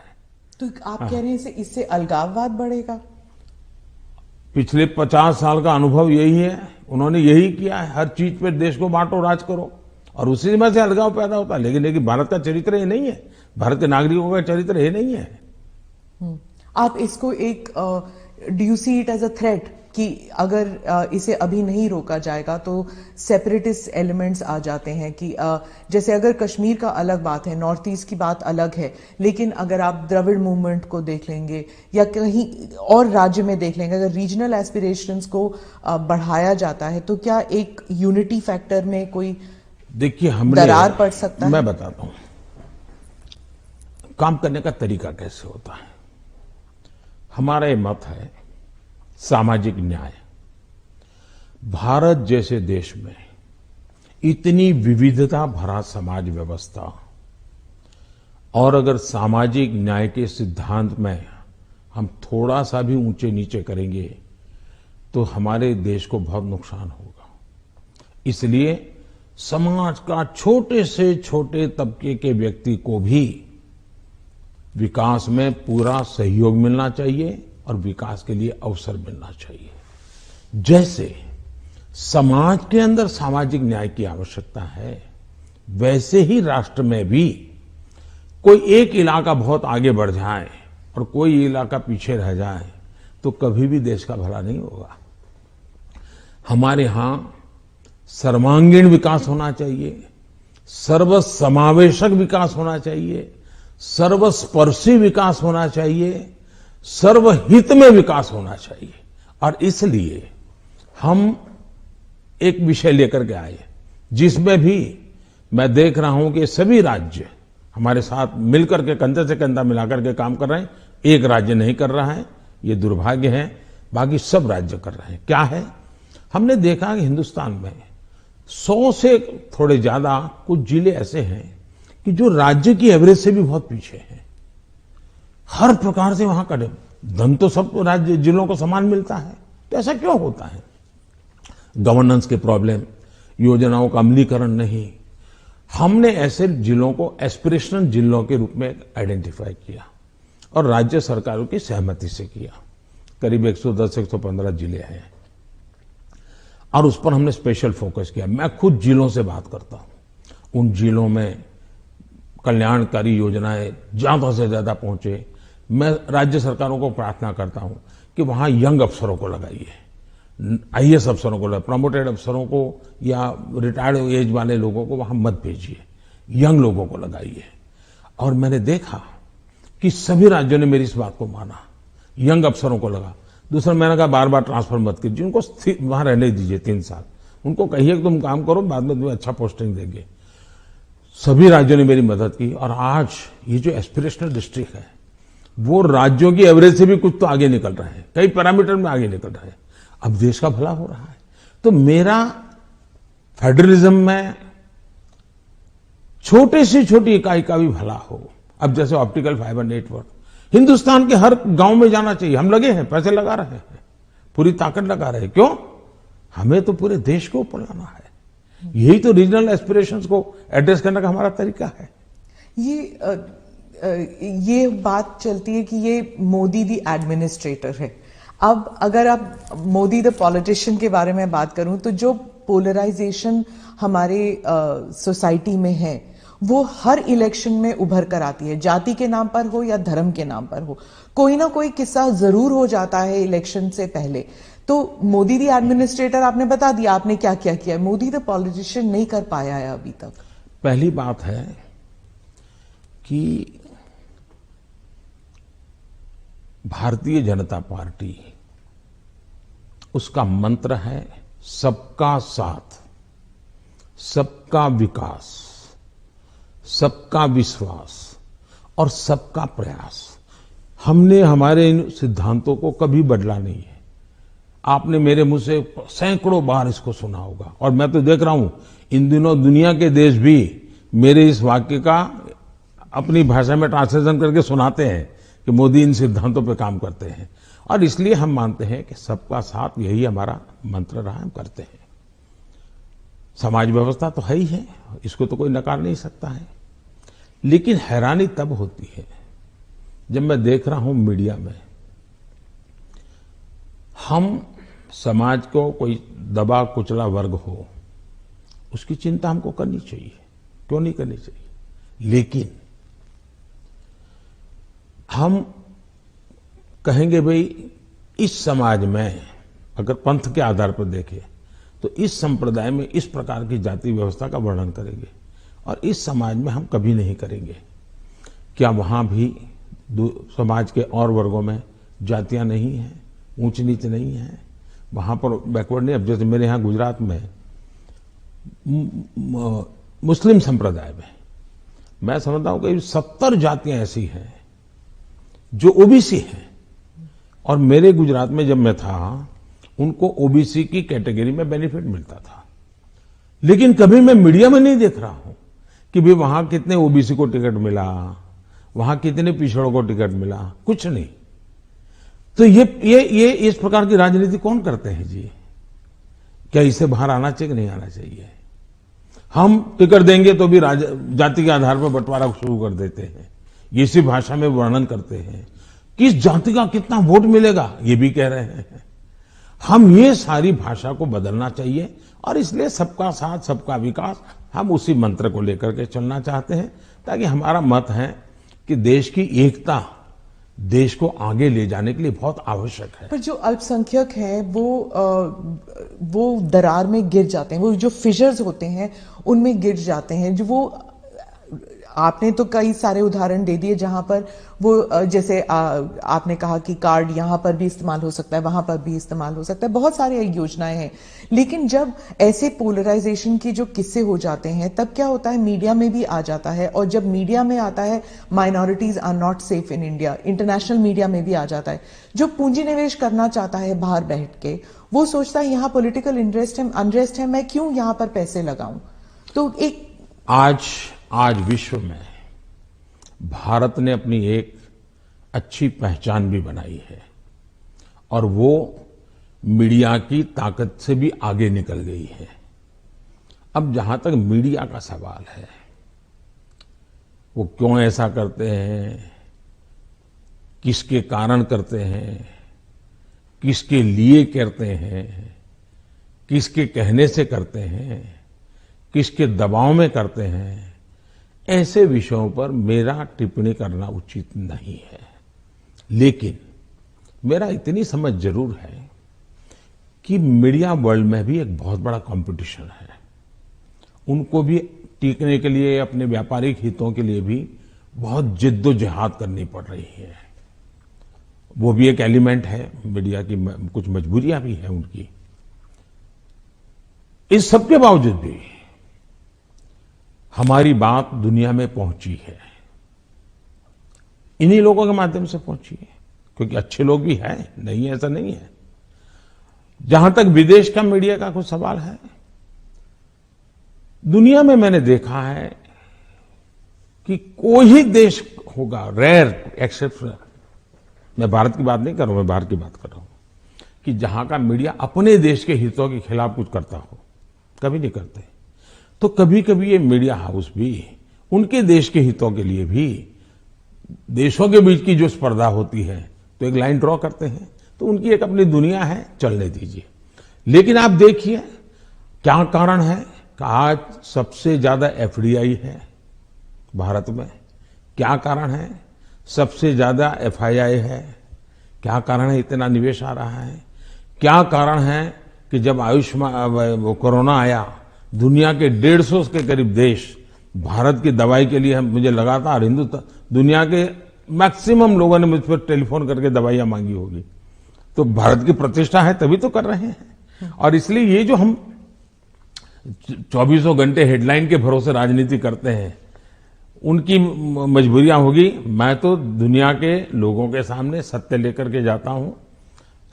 तो आप कह रहे हैं इससे अलगाववाद बढ़ेगा? पिछले 50 साल का अनुभव यही है, उन्होंने यही किया है, हर चीज पे देश को बांटो, राज करो, और उसी में से अलगाव पैदा होता है। लेकिन भारत का चरित्र ये नहीं है, भारत के नागरिकों का चरित्र ये नहीं है। आप इसको एक do you see it as a threat कि अगर इसे अभी नहीं रोका जाएगा तो सेपरेटिस्ट एलिमेंट्स आ जाते हैं, कि जैसे अगर कश्मीर का अलग बात है, नॉर्थ ईस्ट की बात अलग है, लेकिन अगर आप द्रविड़ मूवमेंट को देख लेंगे या कहीं और राज्य में देख लेंगे, अगर रीजनल एस्पिरेशंस को बढ़ाया जाता है तो क्या एक यूनिटी फैक्टर में कोई देखिए हमने दरार पड़ सकता है? मैं बताता हूं काम करने का तरीका कैसे होता है। हमारा ये मत है सामाजिक न्याय। भारत जैसे देश में इतनी विविधता भरा समाज व्यवस्था, और अगर सामाजिक न्याय के सिद्धांत में हम थोड़ा सा भी ऊंचे नीचे करेंगे तो हमारे देश को बहुत नुकसान होगा। इसलिए समाज का छोटे से छोटे तबके के व्यक्ति को भी विकास में पूरा सहयोग मिलना चाहिए और विकास के लिए अवसर मिलना चाहिए। जैसे समाज के अंदर सामाजिक न्याय की आवश्यकता है, वैसे ही राष्ट्र में भी कोई एक इलाका बहुत आगे बढ़ जाए और कोई इलाका पीछे रह जाए तो कभी भी देश का भला नहीं होगा। हमारे यहां सर्वांगीण विकास होना चाहिए, सर्वसमावेशक विकास होना चाहिए, सर्वस्पर्शी विकास होना चाहिए, सर्वहित में विकास होना चाहिए। और इसलिए हम एक विषय लेकर के आए जिसमें भी मैं देख रहा हूं कि सभी राज्य हमारे साथ मिलकर के कंधे से कंधा मिलाकर के काम कर रहे हैं। एक राज्य नहीं कर रहा है, ये दुर्भाग्य है, बाकी सब राज्य कर रहे हैं। क्या है, हमने देखा कि हिंदुस्तान में 100 से थोड़े ज्यादा कुछ जिले ऐसे हैं कि जो राज्य की एवरेज से भी बहुत पीछे हैं। हर प्रकार से वहां का धन तो सब राज्य जिलों को समान मिलता है, तो ऐसा क्यों होता है? गवर्नेंस के प्रॉब्लम, योजनाओं का अमलीकरण नहीं। हमने ऐसे जिलों को एस्पिरेशनल जिलों के रूप में आइडेंटिफाई किया और राज्य सरकारों की सहमति से किया। करीब 110-115 जिले हैं और उस पर हमने स्पेशल फोकस किया। मैं खुद जिलों से बात करता हूं, उन जिलों में कल्याणकारी योजनाएं ज्यादा से ज्यादा पहुंचे। मैं राज्य सरकारों को प्रार्थना करता हूं कि वहां यंग अफसरों को लगाइए, आईएएस अफसरों को, प्रमोटेड अफसरों को या रिटायर्ड एज वाले लोगों को वहां मत भेजिए, यंग लोगों को लगाइए। और मैंने देखा कि सभी राज्यों ने मेरी इस बात को माना, यंग अफसरों को लगा। दूसरा, मैंने कहा बार बार ट्रांसफर मत कीजिए, उनको वहां रहने दीजिए 3 साल, उनको कहिए कि तुम काम करो, बाद में तुम्हें अच्छा पोस्टिंग देंगे। सभी राज्यों ने मेरी मदद की और आज ये जो एस्पिरेशनल डिस्ट्रिक्ट है वो राज्यों की एवरेज से भी कुछ तो आगे निकल रहे हैं, कई पैरामीटर में आगे निकल रहे हैं। अब देश का भला हो रहा है। तो मेरा फेडरलिज्म में छोटे से छोटी इकाई का भी भला हो। अब जैसे ऑप्टिकल फाइबर नेटवर्क हिंदुस्तान के हर गांव में जाना चाहिए। हम लगे हैं, पैसे लगा रहे हैं, पूरी ताकत लगा रहे हैं। क्यों? हमें तो पूरे देश को ऊपर लाना है। यही तो रीजनल एस्पिरेशंस को एड्रेस करने का हमारा तरीका है। ये बात चलती है कि ये मोदी दी एडमिनिस्ट्रेटर है। अब अगर आप मोदी द पॉलिटिशियन के बारे में बात करूं तो जो पोलराइजेशन हमारे सोसाइटी में है वो हर इलेक्शन में उभर कर आती है, जाति के नाम पर हो या धर्म के नाम पर हो। कोई ना कोई किस्सा जरूर हो जाता है इलेक्शन से पहले। तो मोदी दी एडमिनिस्ट्रेटर आपने बता दिया आपने क्या क्या किया है, मोदी द पॉलिटिशियन नहीं कर पाया है अभी तक। पहली बात है कि भारतीय जनता पार्टी, उसका मंत्र है सबका साथ, सबका विकास, सबका विश्वास और सबका प्रयास। हमने हमारे इन सिद्धांतों को कभी बदला नहीं है। आपने मेरे मुंह से सैकड़ों बार इसको सुना होगा और मैं तो देख रहा हूं इन दिनों दुनिया के देश भी मेरे इस वाक्य का अपनी भाषा में ट्रांसलेशन करके सुनाते हैं कि मोदी इन सिद्धांतों पर काम करते हैं। और इसलिए हम मानते हैं कि सबका साथ यही हमारा मंत्र रहा, हम करते हैं। समाज व्यवस्था तो है ही है, इसको तो कोई नकार नहीं सकता है। लेकिन हैरानी तब होती है जब मैं देख रहा हूं मीडिया में हम समाज को कोई दबा कुचला वर्ग हो उसकी चिंता हमको करनी चाहिए, क्यों नहीं करनी चाहिए। लेकिन हम कहेंगे भाई इस समाज में अगर पंथ के आधार पर देखें तो इस संप्रदाय में इस प्रकार की जाति व्यवस्था का वर्णन करेंगे और इस समाज में हम कभी नहीं करेंगे। क्या वहां भी समाज के और वर्गों में जातियां नहीं हैं, ऊंच नीच नहीं है, वहां पर बैकवर्ड नहीं। अब जैसे मेरे यहां गुजरात में मुस्लिम संप्रदाय में मैं समझता हूं कि 70 जातियां ऐसी हैं जो ओबीसी हैं और मेरे गुजरात में जब मैं था उनको ओबीसी की कैटेगरी में बेनिफिट मिलता था। लेकिन कभी मैं मीडिया में नहीं देख रहा हूं कि भाई वहां कितने ओबीसी को टिकट मिला, वहां कितने पिछड़ों को टिकट मिला, कुछ नहीं। तो ये इस प्रकार की राजनीति कौन करते हैं जी? क्या इससे बाहर आना चाहिए कि नहीं आना चाहिए? हम टिकट देंगे तो भी जाति के आधार पर बंटवारा शुरू कर देते हैं, इसी भाषा में वर्णन करते हैं। किस जाति का कितना वोट मिलेगा ये भी कह रहे हैं। हम ये सारी भाषा को बदलना चाहिए और इसलिए सबका साथ सबका विकास हम उसी मंत्र को लेकर के चलना चाहते हैं, ताकि हमारा मत है कि देश की एकता देश को आगे ले जाने के लिए बहुत आवश्यक है। पर जो अल्पसंख्यक हैं वो दरार में गिर जाते हैं, वो जो फिशर्स होते हैं उनमें गिर जाते हैं। जो वो आपने तो कई सारे उदाहरण दे दिए जहां पर वो जैसे आपने कहा कि कार्ड यहां पर भी इस्तेमाल हो सकता है, वहां पर भी इस्तेमाल हो सकता है, बहुत सारी योजनाएं हैं। लेकिन जब ऐसे पोलराइजेशन के जो किस्से हो जाते हैं तब क्या होता है, मीडिया में भी आ जाता है, और जब मीडिया में आता है minorities are not safe in India, international media में भी आ जाता है। जो पूंजी निवेश करना चाहता है बाहर बैठ के, वो सोचता है यहां पॉलिटिकल अनरेस्ट है, मैं क्यों यहां पर पैसे लगाऊं। तो एक आज विश्व में भारत ने अपनी एक अच्छी पहचान भी बनाई है, और वो मीडिया की ताकत से भी आगे निकल गई है। अब जहां तक मीडिया का सवाल है, वो क्यों ऐसा करते हैं, किसके कारण करते हैं, किसके लिए करते हैं, किसके कहने से करते हैं, किसके दबाव में करते हैं, ऐसे विषयों पर मेरा टिप्पणी करना उचित नहीं है। लेकिन मेरा इतनी समझ जरूर है कि मीडिया वर्ल्ड में भी एक बहुत बड़ा कंपटीशन है। उनको भी टिकने के लिए, अपने व्यापारिक हितों के लिए भी बहुत जिद्दोजहद करनी पड़ रही है। वो भी एक एलिमेंट है, मीडिया की कुछ मजबूरियां भी हैं उनकी। इस सबके बावजूद भी हमारी बात दुनिया में पहुंची है, इन्हीं लोगों के माध्यम से पहुंची है, क्योंकि अच्छे लोग भी हैं, नहीं ऐसा नहीं है। जहां तक विदेश का मीडिया का कुछ सवाल है, दुनिया में मैंने देखा है कि कोई ही देश होगा, रेयर एक्सेप्शन, मैं भारत की बात नहीं कर रहा हूं, मैं बाहर की बात कर रहा हूं, कि जहां का मीडिया अपने देश के हितों के खिलाफ कुछ करता हो। कभी नहीं करते। तो कभी कभी ये मीडिया हाउस भी उनके देश के हितों के लिए भी, देशों के बीच की जो स्पर्धा होती है, तो एक लाइन ड्रॉ करते हैं। तो उनकी एक अपनी दुनिया है, चलने दीजिए। लेकिन आप देखिए क्या कारण है कि आज सबसे ज्यादा एफडीआई है भारत में। क्या कारण है? सबसे ज्यादा एफआईआई है। क्या कारण है इतना निवेश आ रहा है? क्या कारण है कि जब आयुष्मान कोरोना आया, दुनिया के 150 के करीब देश भारत की दवाई के लिए, मुझे लगातार हिंदुस्तान, दुनिया के मैक्सिमम लोगों ने मुझ पर टेलीफोन करके दवाइयां मांगी होगी। तो भारत की प्रतिष्ठा है तभी तो कर रहे हैं। और इसलिए ये जो हम 24 घंटे हेडलाइन के भरोसे राजनीति करते हैं, उनकी मजबूरियां होगी। मैं तो दुनिया के लोगों के सामने सत्य लेकर के जाता हूं,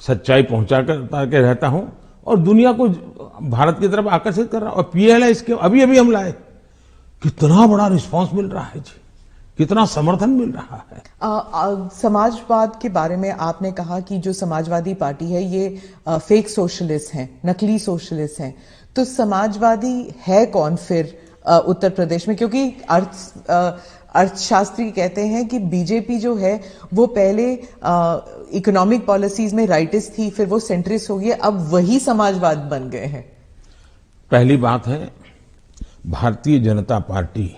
सच्चाई पहुंचा के रहता हूं, और दुनिया को भारत की तरफ आकर्षित कर रहा हूं। और पीएलआई इसके अभी अभी हम लाए, कितना बड़ा रिस्पांस मिल रहा है जी, कितना समर्थन मिल रहा है। समाजवाद के बारे में आपने कहा कि जो समाजवादी पार्टी है ये फेक सोशलिस्ट हैं, नकली सोशलिस्ट हैं। तो समाजवादी है कौन फिर उत्तर प्रदेश में? क्योंकि अर्थशास्त्री कहते हैं कि बीजेपी जो है वो पहले इकोनॉमिक पॉलिसीज में राइटिस्ट थी, फिर वो सेंट्रिस्ट हो गई, अब वही समाजवाद बन गए हैं। पहली बात है, भारतीय जनता पार्टी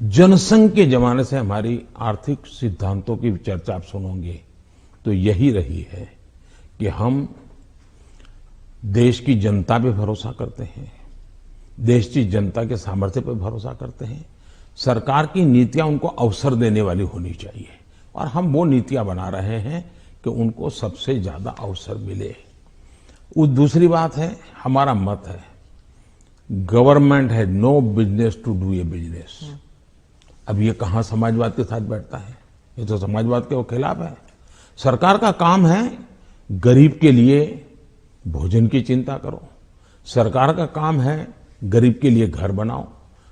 जनसंघ के जमाने से हमारी आर्थिक सिद्धांतों की चर्चा आप सुनोगे तो यही रही है कि हम देश की जनता पे भरोसा करते हैं, देश की जनता के सामर्थ्य पर भरोसा करते हैं। सरकार की नीतियां उनको अवसर देने वाली होनी चाहिए, और हम वो नीतियां बना रहे हैं कि उनको सबसे ज्यादा अवसर मिले। दूसरी बात है, हमारा मत है, गवर्नमेंट है no business to do a business. अब ये कहां समाजवाद के साथ बैठता है? ये तो समाजवाद के खिलाफ है। सरकार का काम है गरीब के लिए भोजन की चिंता करो, सरकार का काम है गरीब के लिए घर बनाओ,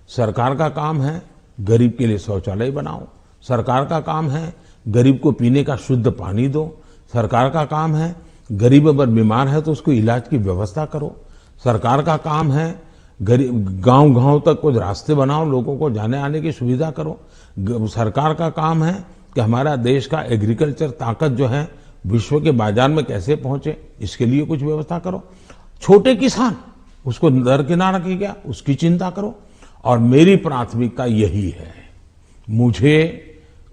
सरकार का काम है गरीब के लिए शौचालय बनाओ, सरकार का काम है गरीब को पीने का शुद्ध पानी दो, सरकार का काम है गरीब अगर बीमार है तो उसको इलाज की व्यवस्था करो, सरकार का काम है गरीब गांव-गांव तक कुछ रास्ते बनाओ, लोगों को जाने आने की सुविधा करो। सरकार का काम है कि हमारा देश का एग्रीकल्चर ताकत जो है विश्व के बाजार में कैसे पहुंचे, इसके लिए कुछ व्यवस्था करो। छोटे किसान, उसको दरकिनार किया गया, उसकी चिंता करो। और मेरी प्राथमिकता यही है, मुझे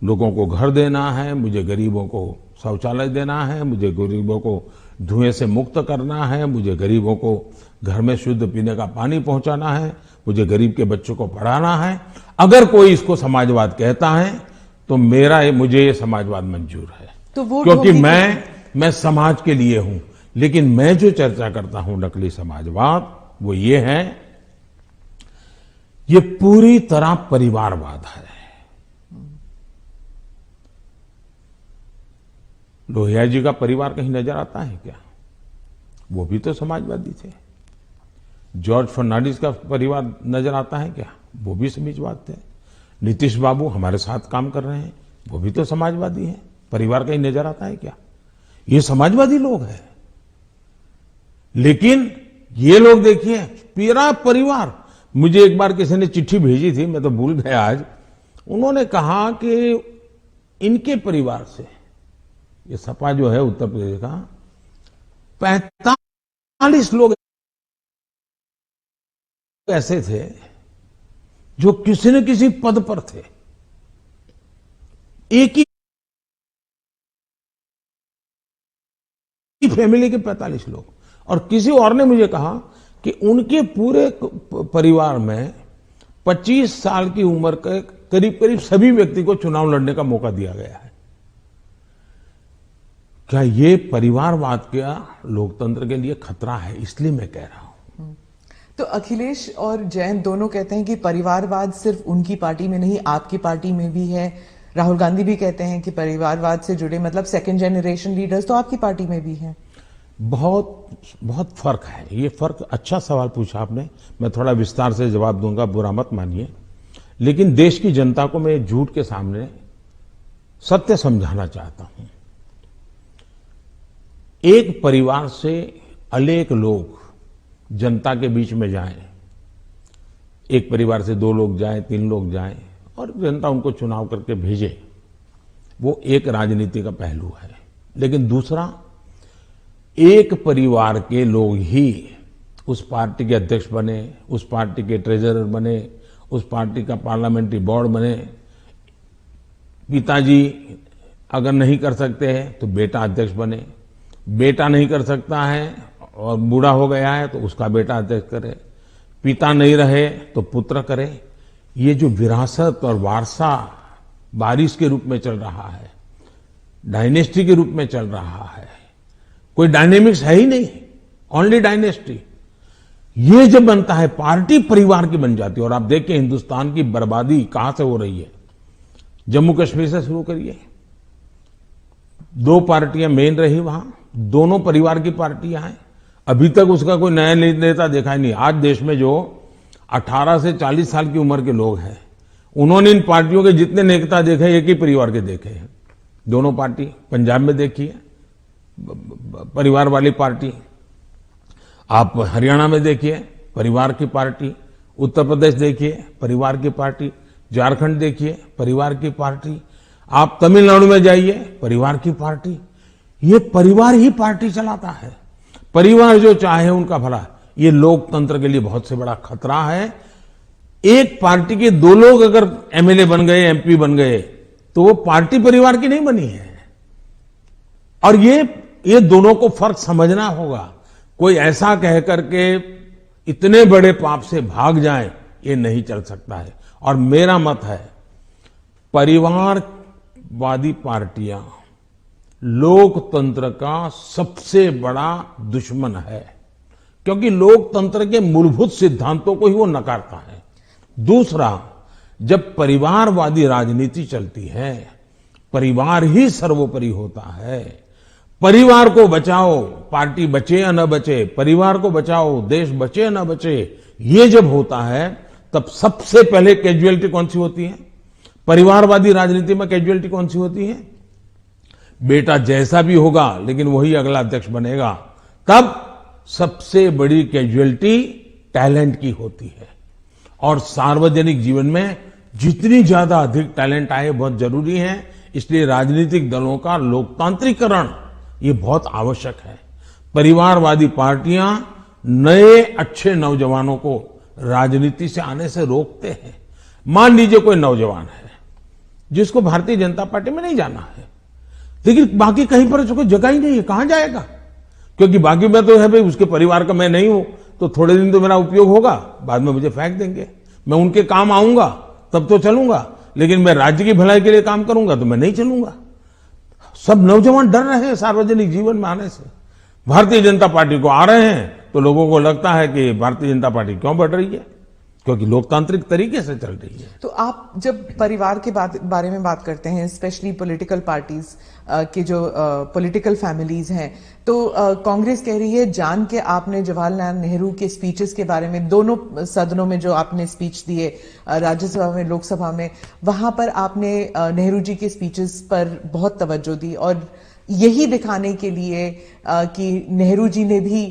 लोगों को घर देना है, मुझे गरीबों को शौचालय देना है, मुझे गरीबों को धुएं से मुक्त करना है, मुझे गरीबों को घर में शुद्ध पीने का पानी पहुंचाना है, मुझे गरीब के बच्चों को पढ़ाना है। अगर कोई इसको समाजवाद कहता है तो मुझे ये समाजवाद मंजूर है, तो वो क्योंकि मैं समाज के लिए हूं। लेकिन मैं जो चर्चा करता हूं नकली समाजवाद, वो ये है, ये पूरी तरह परिवारवाद है। लोहिया जी का परिवार कहीं नजर आता है क्या? वो भी तो समाजवादी थे। जॉर्ज फर्नांडिस का परिवार नजर आता है क्या? वो भी समाजवादी थे। नीतीश बाबू हमारे साथ काम कर रहे हैं, वो भी तो समाजवादी हैं। परिवार कहीं नजर आता है क्या? ये समाजवादी लोग हैं। लेकिन ये लोग देखिए, पूरा परिवार। मुझे एक बार किसी ने चिट्ठी भेजी थी, मैं तो भूल गया आज। उन्होंने कहा कि इनके परिवार से, ये सपा जो है उत्तर प्रदेश का, 45 लोग ऐसे थे जो किसी न किसी पद पर थे। एक ही फैमिली के 45 लोग। और किसी और ने मुझे कहा कि उनके पूरे परिवार में 25 साल की उम्र के करीब करीब सभी व्यक्ति को चुनाव लड़ने का मौका दिया गया है। क्या ये परिवारवाद का लोकतंत्र के लिए खतरा है? इसलिए मैं कह रहा हूं। तो अखिलेश और जयंत दोनों कहते हैं कि परिवारवाद सिर्फ उनकी पार्टी में नहीं, आपकी पार्टी में भी है। राहुल गांधी भी कहते हैं कि परिवारवाद से जुड़े मतलब सेकंड जनरेशन लीडर्स तो आपकी पार्टी में भी हैं। बहुत फर्क है। ये फर्क, अच्छा सवाल पूछा आपने। मैं थोड़ा विस्तार से जवाब दूंगा, बुरा मत मानिए। लेकिन देश की जनता को मैं झूठ के सामने सत्य समझाना चाहता हूं। एक परिवार से अनेक लोग जनता के बीच में जाएं, एक परिवार से 2 लोग जाएं, 3 लोग जाएं और जनता उनको चुनाव करके भेजे, वो एक राजनीति का पहलू है। लेकिन दूसरा, एक परिवार के लोग ही उस पार्टी के अध्यक्ष बने, उस पार्टी के ट्रेजरर बने, उस पार्टी का पार्लियामेंट्री बोर्ड बने। पिताजी अगर नहीं कर सकते हैं तो बेटा अध्यक्ष बने, बेटा नहीं कर सकता है और बूढ़ा हो गया है तो उसका बेटा अध्यक्ष करे, पिता नहीं रहे तो पुत्र करे। ये जो विरासत और वारसा बारिश के रूप में चल रहा है, डायनेस्टी के रूप में चल रहा है, कोई डायनेमिक्स है ही नहीं, ओनली डायनेस्टी। ये जब बनता है, पार्टी परिवार की बन जाती है। और आप देखिए हिंदुस्तान की बर्बादी कहां से हो रही है। जम्मू कश्मीर से शुरू करिए, 2 पार्टियां मेन रही वहां, दोनों परिवार की पार्टियां हैं। अभी तक उसका कोई नया नेता देखा ही नहीं। आज देश में जो 18 से 40 साल की उम्र के लोग हैं, उन्होंने इन पार्टियों के जितने नेता देखे, एक ही परिवार के देखे हैं। दोनों पार्टी, पंजाब में देखिए परिवार वाली पार्टी, आप हरियाणा में देखिए परिवार की पार्टी, उत्तर प्रदेश देखिए परिवार की पार्टी, झारखंड देखिए परिवार की पार्टी, आप तमिलनाडु में जाइए परिवार की पार्टी। ये परिवार ही पार्टी चलाता है। परिवार जो चाहे उनका भला। ये लोकतंत्र के लिए बहुत से बड़ा खतरा है। एक पार्टी के 2 लोग अगर एमएलए बन गए, एमपी बन गए, तो वो पार्टी परिवार की नहीं बनी है। और ये दोनों को फर्क समझना होगा। कोई ऐसा कह करके इतने बड़े पाप से भाग जाए, ये नहीं चल सकता है। और मेरा मत है, परिवारवादी पार्टियां लोकतंत्र का सबसे बड़ा दुश्मन है, क्योंकि लोकतंत्र के मूलभूत सिद्धांतों को ही वो नकारता है। दूसरा, जब परिवारवादी राजनीति चलती है, परिवार ही सर्वोपरि होता है। परिवार को बचाओ, पार्टी बचे या न बचे, परिवार को बचाओ, देश बचे या न बचे, ये जब होता है तब सबसे पहले कैजुअलिटी कौन सी होती है? परिवारवादी राजनीति में कैजुअलिटी कौन सी होती है? बेटा जैसा भी होगा लेकिन वही अगला अध्यक्ष बनेगा। तब सबसे बड़ी कैजुअलिटी टैलेंट की होती है। और सार्वजनिक जीवन में जितनी ज्यादा अधिक टैलेंट आए बहुत जरूरी है। इसलिए राजनीतिक दलों का लोकतांत्रिकरण ये बहुत आवश्यक है। परिवारवादी पार्टियां नए अच्छे नौजवानों को राजनीति से आने से रोकते हैं। मान लीजिए कोई नौजवान है जिसको भारतीय जनता पार्टी में नहीं जाना है, लेकिन बाकी कहीं पर उसको जगह ही नहीं है, कहां जाएगा? क्योंकि बाकी में तो है भाई, उसके परिवार का मैं नहीं हूं, तो थोड़े दिन तो मेरा उपयोग होगा, बाद में मुझे फेंक देंगे। मैं उनके काम आऊंगा तब तो चलूंगा, लेकिन मैं राज्य की भलाई के लिए काम करूंगा तो मैं नहीं चलूंगा। सब नौजवान डर रहे हैं सार्वजनिक जीवन में आने से। भारतीय जनता पार्टी को आ रहे हैं तो लोगों को लगता है कि भारतीय जनता पार्टी क्यों बढ़ रही है, क्योंकि लोकतांत्रिक तरीके से चल रही है। तो आप जब परिवार के बारे में बात करते हैं, स्पेशली पॉलिटिकल पार्टीज के जो पॉलिटिकल फैमिलीज हैं, तो कांग्रेस कह रही है जान के आपने जवाहरलाल नेहरू के स्पीचेस के बारे में, दोनों सदनों में जो आपने स्पीच दिए, राज्यसभा में, लोकसभा में, वहां पर आपने नेहरू जी के स्पीचेस पर बहुत तवज्जो दी और यही दिखाने के लिए कि नेहरू जी ने भी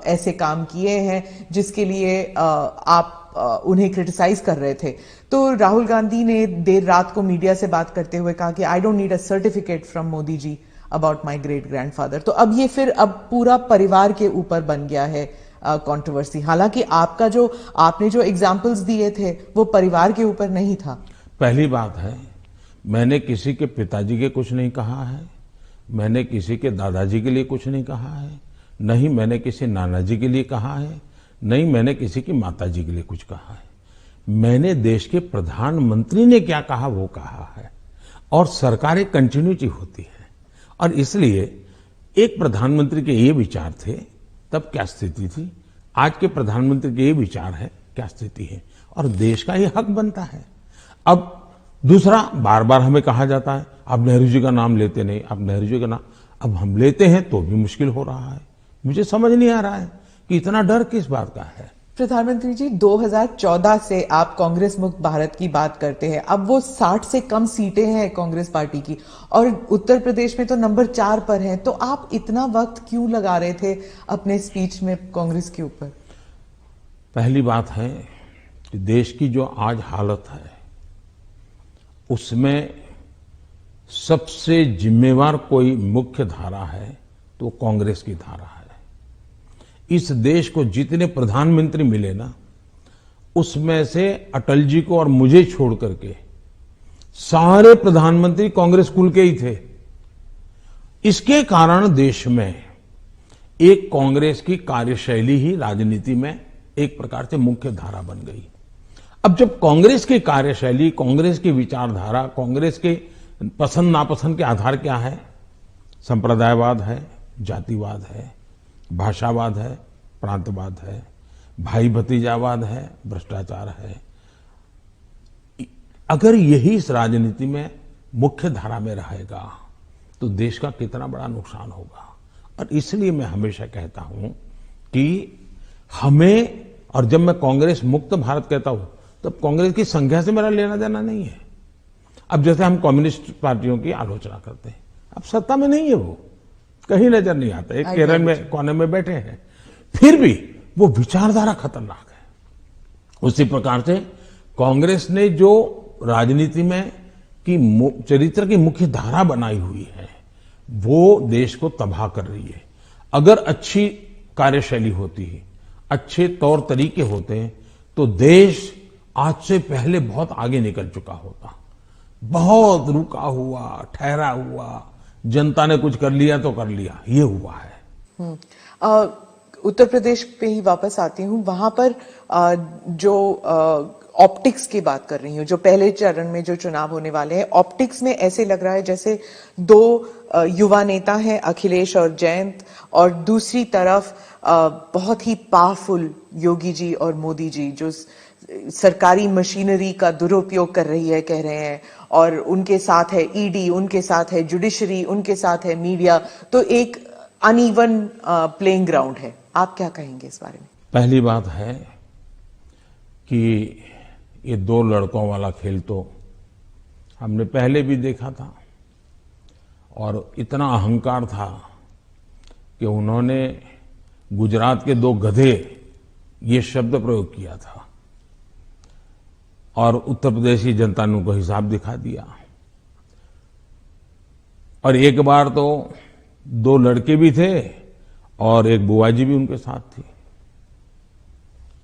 ऐसे काम किए हैं जिसके लिए आप उन्हें क्रिटिसाइज कर रहे थे। तो राहुल गांधी ने देर रात को मीडिया से बात करते हुए कहा कि I don't need a certificate from Modi ji about my great grandfather. तो अब ये फिर अब पूरा परिवार के ऊपर बन गया है कंट्रोवर्सी। हालांकि आपने जो एग्जांपल्स दिए थे वो परिवार के ऊपर नहीं था। पहली बात है, मैंने किसी के पिताजी के कुछ नहीं कहा है, मैंने किसी के दादाजी के लिए कुछ नहीं कहा है, नहीं मैंने किसी नाना जी के लिए कहा है, नहीं मैंने किसी की माता जी के लिए कुछ कहा है। मैंने देश के प्रधानमंत्री ने क्या कहा वो कहा है, और सरकार एक कंटिन्यूटी होती है, और इसलिए एक प्रधानमंत्री के ये विचार थे तब क्या स्थिति थी, आज के प्रधानमंत्री के ये विचार है क्या स्थिति है, और देश का ये हक बनता है। अब दूसरा, बार बार हमें कहा जाता है आप नेहरू जी का नाम लेते नहीं, आप नेहरू जी का नाम, अब हम लेते हैं तो भी मुश्किल हो रहा है। मुझे समझ नहीं आ रहा है कि इतना डर किस बात का है। प्रधानमंत्री जी, 2014 से आप कांग्रेस मुक्त भारत की बात करते हैं। अब वो 60 से कम सीटें हैं कांग्रेस पार्टी की, और उत्तर प्रदेश में तो नंबर 4 पर हैं। तो आप इतना वक्त क्यों लगा रहे थे अपने स्पीच में कांग्रेस के ऊपर? पहली बात है कि देश की जो आज हालत है उसमें सबसे जिम्मेवार कोई मुख्य धारा है तो कांग्रेस की धारा है। इस देश को जितने प्रधानमंत्री मिले ना, उसमें से अटल जी को और मुझे छोड़ करके सारे प्रधानमंत्री कांग्रेस कुल के ही थे। इसके कारण देश में एक कांग्रेस की कार्यशैली ही राजनीति में एक प्रकार से मुख्य धारा बन गई। अब जब कांग्रेस की कार्यशैली, कांग्रेस की विचारधारा, कांग्रेस के पसंद नापसंद के आधार क्या है, संप्रदायवाद है, जातिवाद है, भाषावाद है, प्रांतवाद है, भाई भतीजावाद है, भ्रष्टाचार है, अगर यही इस राजनीति में मुख्य धारा में रहेगा तो देश का कितना बड़ा नुकसान होगा। और इसलिए मैं हमेशा कहता हूं कि हमें, और जब मैं कांग्रेस मुक्त भारत कहता हूं तब कांग्रेस की संख्या से मेरा लेना देना नहीं है। अब जैसे हम कम्युनिस्ट पार्टियों की आलोचना करते हैं, अब सत्ता में नहीं है, वो कहीं नजर नहीं आता, एक केरल में कोने में बैठे हैं, फिर भी वो विचारधारा खतरनाक है। उसी प्रकार से कांग्रेस ने जो राजनीति में की चरित्र की मुख्य धारा बनाई हुई है वो देश को तबाह कर रही है। अगर अच्छी कार्यशैली होती है, अच्छे तौर तरीके होते हैं तो देश आज से पहले बहुत आगे निकल चुका होता। बहुत रुका हुआ, ठहरा हुआ, जनता ने कुछ कर लिया तो कर लिया, ये हुआ है। उत्तर प्रदेश पे ही वापस आती हूँ। वहां पर जो ऑप्टिक्स की बात कर रही हूँ, जो पहले चरण में जो चुनाव होने वाले हैं, ऑप्टिक्स में ऐसे लग रहा है जैसे दो युवा नेता हैं, अखिलेश और जयंत, और दूसरी तरफ बहुत ही पावरफुल योगी जी और मोदी जी, जो सरकारी मशीनरी का दुरुपयोग कर रही है, कह रहे हैं, और उनके साथ है ईडी, उनके साथ है जुडिशरी, उनके साथ है मीडिया। तो एक अनइवन प्लेइंग ग्राउंड है। आप क्या कहेंगे इस बारे में? पहली बात है कि ये दो लड़कों वाला खेल तो हमने पहले भी देखा था, और इतना अहंकार था कि उन्होंने गुजरात के दो गधे ये शब्द प्रयोग किया था, और उत्तर प्रदेश की जनता ने उनको हिसाब दिखा दिया। और एक बार तो दो लड़के भी थे और एक बुआ जी भी उनके साथ थी,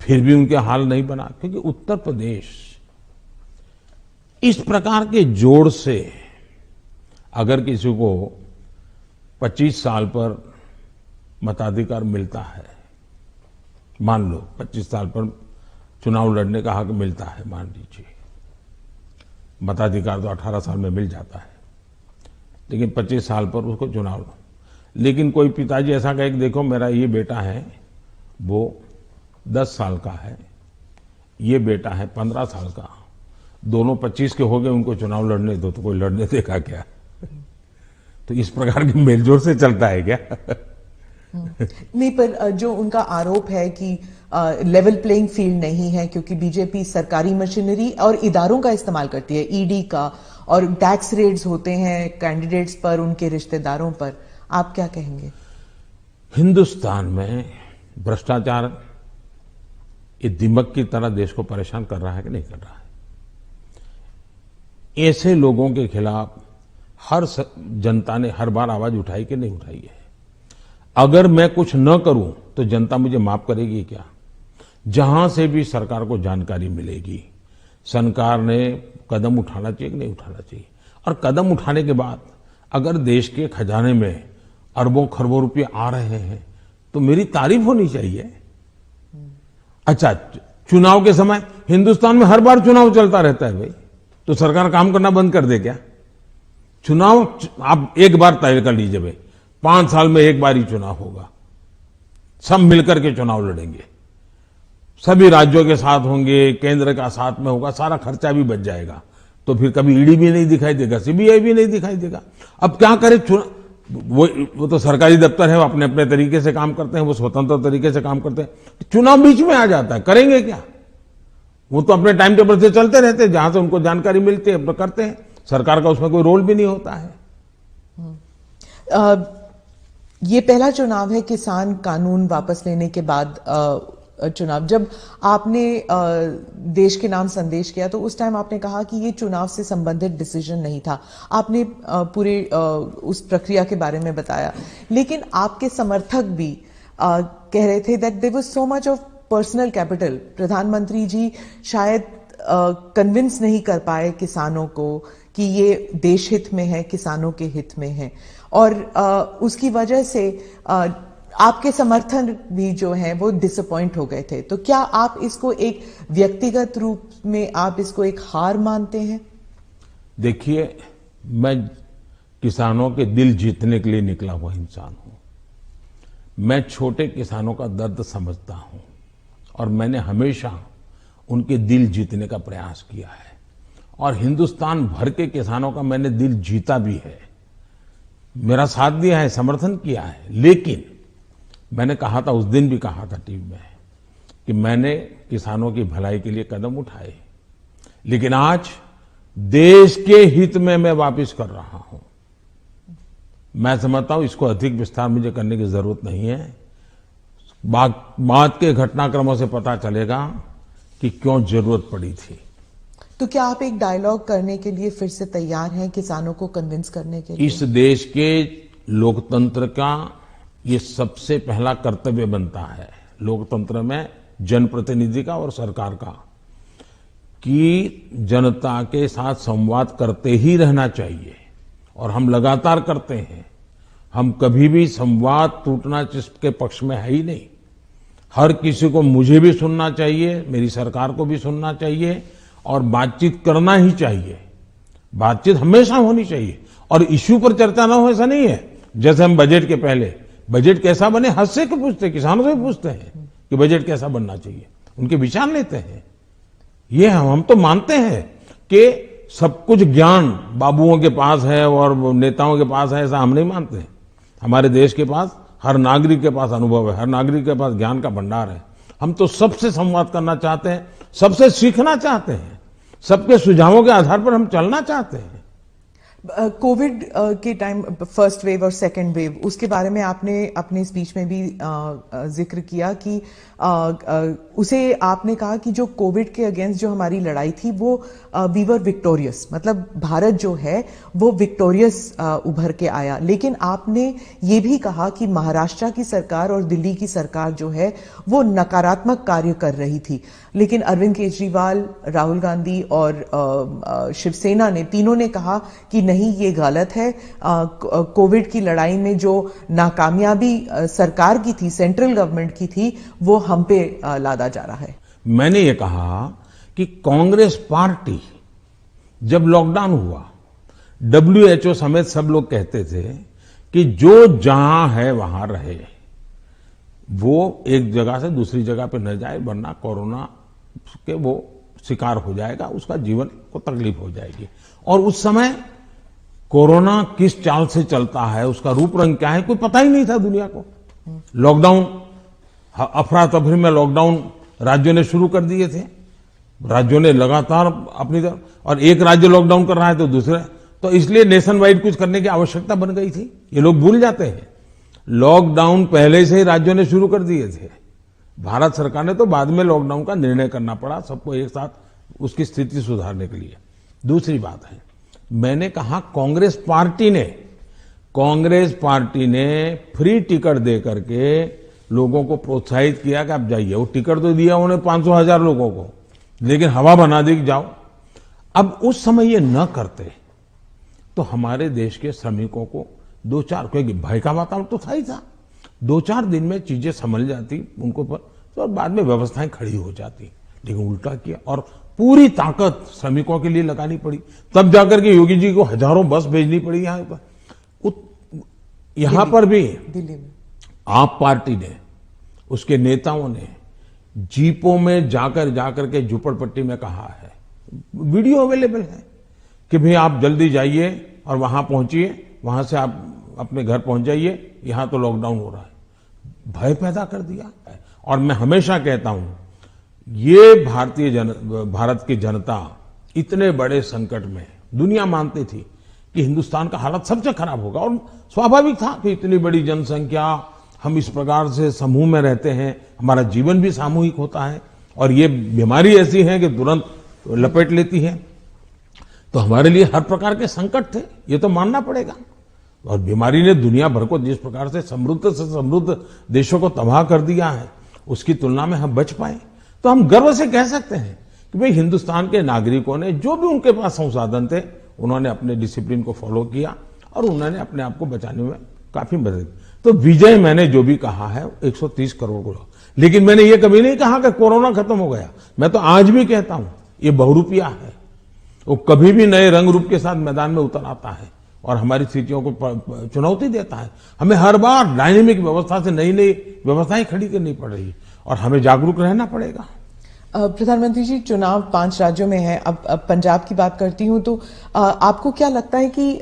फिर भी उनके हाल नहीं बना, क्योंकि उत्तर प्रदेश इस प्रकार के जोड़ से अगर किसी को 25 साल पर मताधिकार मिलता है, मान लो 25 साल पर चुनाव लड़ने का हक मिलता है, मान लीजिए, मताधिकार तो 18 साल में मिल जाता है, लेकिन 25 साल पर उसको चुनाव लो। लेकिन कोई पिताजी ऐसा कहे कि देखो मेरा ये बेटा है वो 10 साल का है, ये बेटा है 15 साल का, दोनों 25 के हो गए, उनको चुनाव लड़ने दो, तो कोई लड़ने देगा क्या? तो इस प्रकार की मेलजोल से चलता है क्या? नहीं, पर जो उनका आरोप है कि लेवल प्लेइंग फील्ड नहीं है, क्योंकि बीजेपी सरकारी मशीनरी और इदारों का इस्तेमाल करती है, ईडी का, और टैक्स रेड्स होते हैं कैंडिडेट्स पर, उनके रिश्तेदारों पर, आप क्या कहेंगे? हिंदुस्तान में भ्रष्टाचार ये दिमक की तरह देश को परेशान कर रहा है कि नहीं कर रहा है? ऐसे लोगों के खिलाफ हर जनता ने हर बार आवाज उठाई कि नहीं उठाई है? अगर मैं कुछ न करूं तो जनता मुझे माफ करेगी क्या? जहां से भी सरकार को जानकारी मिलेगी, सरकार ने कदम उठाना चाहिए कि नहीं उठाना चाहिए? और कदम उठाने के बाद अगर देश के खजाने में अरबों खरबों रुपये आ रहे हैं तो मेरी तारीफ होनी चाहिए। अच्छा, चुनाव के समय हिंदुस्तान में हर बार चुनाव चलता रहता है भाई, तो सरकार काम करना बंद कर दे क्या? चुनाव आप एक बार तय कर लीजिए भाई, 5 साल में एक बार ही चुनाव होगा, सब मिलकर के चुनाव लड़ेंगे, सभी राज्यों के साथ होंगे, केंद्र का साथ में होगा, सारा खर्चा भी बच जाएगा, तो फिर कभी ईडी भी नहीं दिखाई देगा, सीबीआई भी नहीं दिखाई देगा। अब क्या करे? वो तो सरकारी दफ्तर है, वो अपने अपने तरीके से काम करते हैं, वो स्वतंत्र तरीके से काम करते हैं, चुनाव बीच में आ जाता है, करेंगे क्या? वो तो अपने टाइम टेबल से चलते रहते हैं, जहां से उनको जानकारी मिलती है करते हैं, सरकार का उसमें कोई रोल भी नहीं होता है। ये पहला चुनाव है किसान कानून वापस लेने के बाद चुनाव। जब आपने देश के नाम संदेश किया तो उस टाइम आपने कहा कि ये चुनाव से संबंधित डिसीजन नहीं था, आपने पूरे उस प्रक्रिया के बारे में बताया, लेकिन आपके समर्थक भी कह रहे थे that there was so much of personal capital, प्रधानमंत्री जी शायद कन्विंस नहीं कर पाए किसानों को कि ये देश हित में है, किसानों के हित में है, और उसकी वजह से आपके समर्थन भी जो हैं वो डिसअपॉइंट हो गए थे। तो क्या आप इसको एक व्यक्तिगत रूप में आप इसको एक हार मानते हैं? देखिए, मैं किसानों के दिल जीतने के लिए निकला हुआ इंसान हूं। मैं छोटे किसानों का दर्द समझता हूं और मैंने हमेशा उनके दिल जीतने का प्रयास किया है, और हिंदुस्तान भर के किसानों का मैंने दिल जीता भी है, मेरा साथ दिया है, समर्थन किया है। लेकिन मैंने कहा था, उस दिन भी कहा था टीवी में, कि मैंने किसानों की भलाई के लिए कदम उठाए, लेकिन आज देश के हित में मैं वापस कर रहा हूं। मैं समझता हूं इसको अधिक विस्तार मुझे करने की जरूरत नहीं है। बाद के घटनाक्रमों से पता चलेगा कि क्यों जरूरत पड़ी थी। तो क्या आप एक डायलॉग करने के लिए फिर से तैयार हैं, किसानों को कन्विंस करने के लिए? इस देश के लोकतंत्र का ये सबसे पहला कर्तव्य बनता है, लोकतंत्र में जनप्रतिनिधि का और सरकार का, कि जनता के साथ संवाद करते ही रहना चाहिए, और हम लगातार करते हैं। हम कभी भी संवाद टूटना जिसके पक्ष में है ही नहीं। हर किसी को, मुझे भी सुनना चाहिए, मेरी सरकार को भी सुनना चाहिए, और बातचीत करना ही चाहिए। बातचीत हमेशा होनी चाहिए, और इश्यू पर चर्चा ना हो ऐसा नहीं है। जैसे हम बजट के पहले बजट कैसा बने हद से क्यों पूछते, किसानों से पूछते हैं कि बजट कैसा बनना चाहिए, उनके विचार लेते हैं। ये हम तो मानते हैं कि सब कुछ ज्ञान बाबुओं के पास है और नेताओं के पास है, ऐसा हम नहीं मानते हैं। हमारे देश के पास, हर नागरिक के पास अनुभव है, हर नागरिक के पास ज्ञान का भंडार है। हम तो सबसे संवाद करना चाहते हैं, सबसे सीखना चाहते हैं, सबके सुझावों के आधार पर हम चलना चाहते हैं। कोविड के टाइम, फर्स्ट वेव और सेकेंड वेव, उसके बारे में आपने अपने स्पीच में भी जिक्र किया कि उसे आपने कहा कि जो कोविड के अगेंस्ट जो हमारी लड़ाई थी वो वी वर विक्टोरियस, मतलब भारत जो है वो विक्टोरियस उभर के आया। लेकिन आपने ये भी कहा कि महाराष्ट्र की सरकार और दिल्ली की सरकार जो है वो नकारात्मक कार्य कर रही थी, लेकिन अरविंद केजरीवाल, राहुल गांधी और शिवसेना ने, तीनों ने कहा कि नहीं ये गलत है, कोविड की लड़ाई में जो नाकामयाबी सरकार की थी, सेंट्रल गवर्नमेंट की थी, वो हम पे लादा जा रहा है? मैंने ये कहा कि कांग्रेस पार्टी जब लॉकडाउन हुआ, WHO समेत सब लोग कहते थे कि जो जहां है वहां रहे, वो एक जगह से दूसरी जगह पे न जाए, वरना कोरोना के वो शिकार हो जाएगा, उसका जीवन को तकलीफ हो जाएगी। और उस समय कोरोना किस चाल से चलता है, उसका रूप रंग क्या है, कोई पता ही नहीं था दुनिया को। लॉकडाउन, अफरा तफरी में लॉकडाउन राज्यों ने शुरू कर दिए थे, राज्यों ने लगातार अपनी तरफ, और एक राज्य लॉकडाउन कर रहा है तो दूसरे, तो इसलिए नेशन वाइड कुछ करने की आवश्यकता बन गई थी। ये लोग भूल जाते हैं, लॉकडाउन पहले से ही राज्यों ने शुरू कर दिए थे। भारत सरकार ने तो बाद में लॉकडाउन का निर्णय करना पड़ा सबको एक साथ उसकी स्थिति सुधारने के लिए। दूसरी बात है, मैंने कहा कांग्रेस पार्टी ने फ्री टिकट दे करके लोगों को प्रोत्साहित किया कि आप जाइए। वो टिकट तो दिया उन्हें 500,000 लोगों को, लेकिन हवा बना दी कि जाओ। अब उस समय ये न करते तो हमारे देश के श्रमिकों को दो चार, क्योंकि भय का वातावरण तो था ही था, 2-4 दिन में चीजें संभल जाती उनको पर, तो बाद में व्यवस्थाएं खड़ी हो जाती। लेकिन उल्टा किया और पूरी ताकत श्रमिकों के लिए लगानी पड़ी। तब जाकर के योगी जी को हजारों बस भेजनी पड़ी यहाँ पर। यहां पर भी दिल्ली में आप पार्टी ने, उसके नेताओं ने जीपों में जाकर के झुपड़पट्टी में कहा है, वीडियो अवेलेबल है कि भाई आप जल्दी जाइए और वहां पहुंचिए, वहां से आप अपने घर पहुंच जाइए, यहां तो लॉकडाउन हो रहा है। भय पैदा कर दिया है। और मैं हमेशा कहता हूं, ये भारत की जनता इतने बड़े संकट में, दुनिया मानती थी कि हिंदुस्तान का हालत सबसे खराब होगा, और स्वाभाविक था कि इतनी बड़ी जनसंख्या, हम इस प्रकार से समूह में रहते हैं, हमारा जीवन भी सामूहिक होता है, और ये बीमारी ऐसी है कि तुरंत लपेट लेती है, तो हमारे लिए हर प्रकार के संकट थे, ये तो मानना पड़ेगा। और बीमारी ने दुनिया भर को जिस प्रकार से समृद्ध देशों को तबाह कर दिया है, उसकी तुलना में हम बच पाए, तो हम गर्व से कह सकते हैं कि भाई हिंदुस्तान के नागरिकों ने जो भी उनके पास संसाधन थे, उन्होंने अपने डिसिप्लिन को फॉलो किया और उन्होंने अपने आप को बचाने में काफी मदद की। तो विजय मैंने जो भी कहा है 130 करोड़ को, लेकिन मैंने ये कभी नहीं कहा कि कोरोना खत्म हो गया। मैं तो आज भी कहता हूं ये बहुरूपिया है, वो कभी भी नए रंग रूप के साथ मैदान में उतर आता है और हमारी स्थितियों को चुनौती देता है। हमें हर बार डायनेमिक व्यवस्था से नई नई व्यवस्थाएं खड़ी करनी पड़ रही है और हमें जागरूक रहना पड़ेगा। प्रधानमंत्री जी, चुनाव 5 राज्यों में है। अब पंजाब की बात करती हूं, तो आपको क्या लगता है कि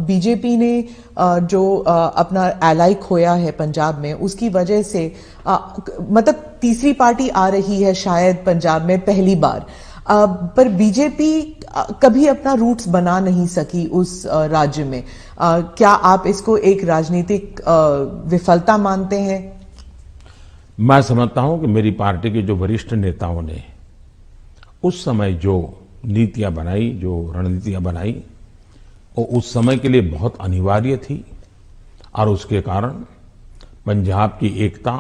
बीजेपी ने जो अपना एलाई खोया है पंजाब में, उसकी वजह से मतलब तीसरी पार्टी आ रही है शायद पंजाब में पहली बार, पर बीजेपी कभी अपना रूट्स बना नहीं सकी उस राज्य में। क्या आप इसको एक राजनीतिक विफलता मानते हैं? मैं समझता हूं कि मेरी पार्टी के जो वरिष्ठ नेताओं ने उस समय जो नीतियां बनाई, जो रणनीतियां बनाई, वो उस समय के लिए बहुत अनिवार्य थी, और उसके कारण पंजाब की एकता,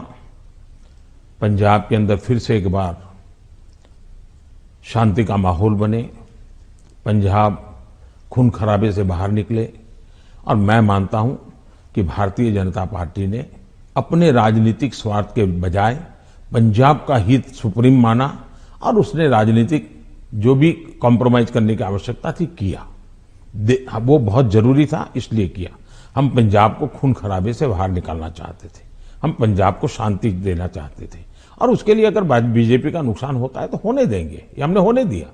पंजाब के अंदर फिर से एक बार शांति का माहौल बने, पंजाब खून खराबे से बाहर निकले। और मैं मानता हूं कि भारतीय जनता पार्टी ने अपने राजनीतिक स्वार्थ के बजाय पंजाब का हित सुप्रीम माना, और उसने राजनीतिक जो भी कॉम्प्रोमाइज करने की आवश्यकता थी किया, वो बहुत जरूरी था, इसलिए किया। हम पंजाब को खून खराबे से बाहर निकालना चाहते थे, हम पंजाब को शांति देना चाहते थे, और उसके लिए अगर बीजेपी का नुकसान होता है तो होने देंगे, ये हमने होने दिया।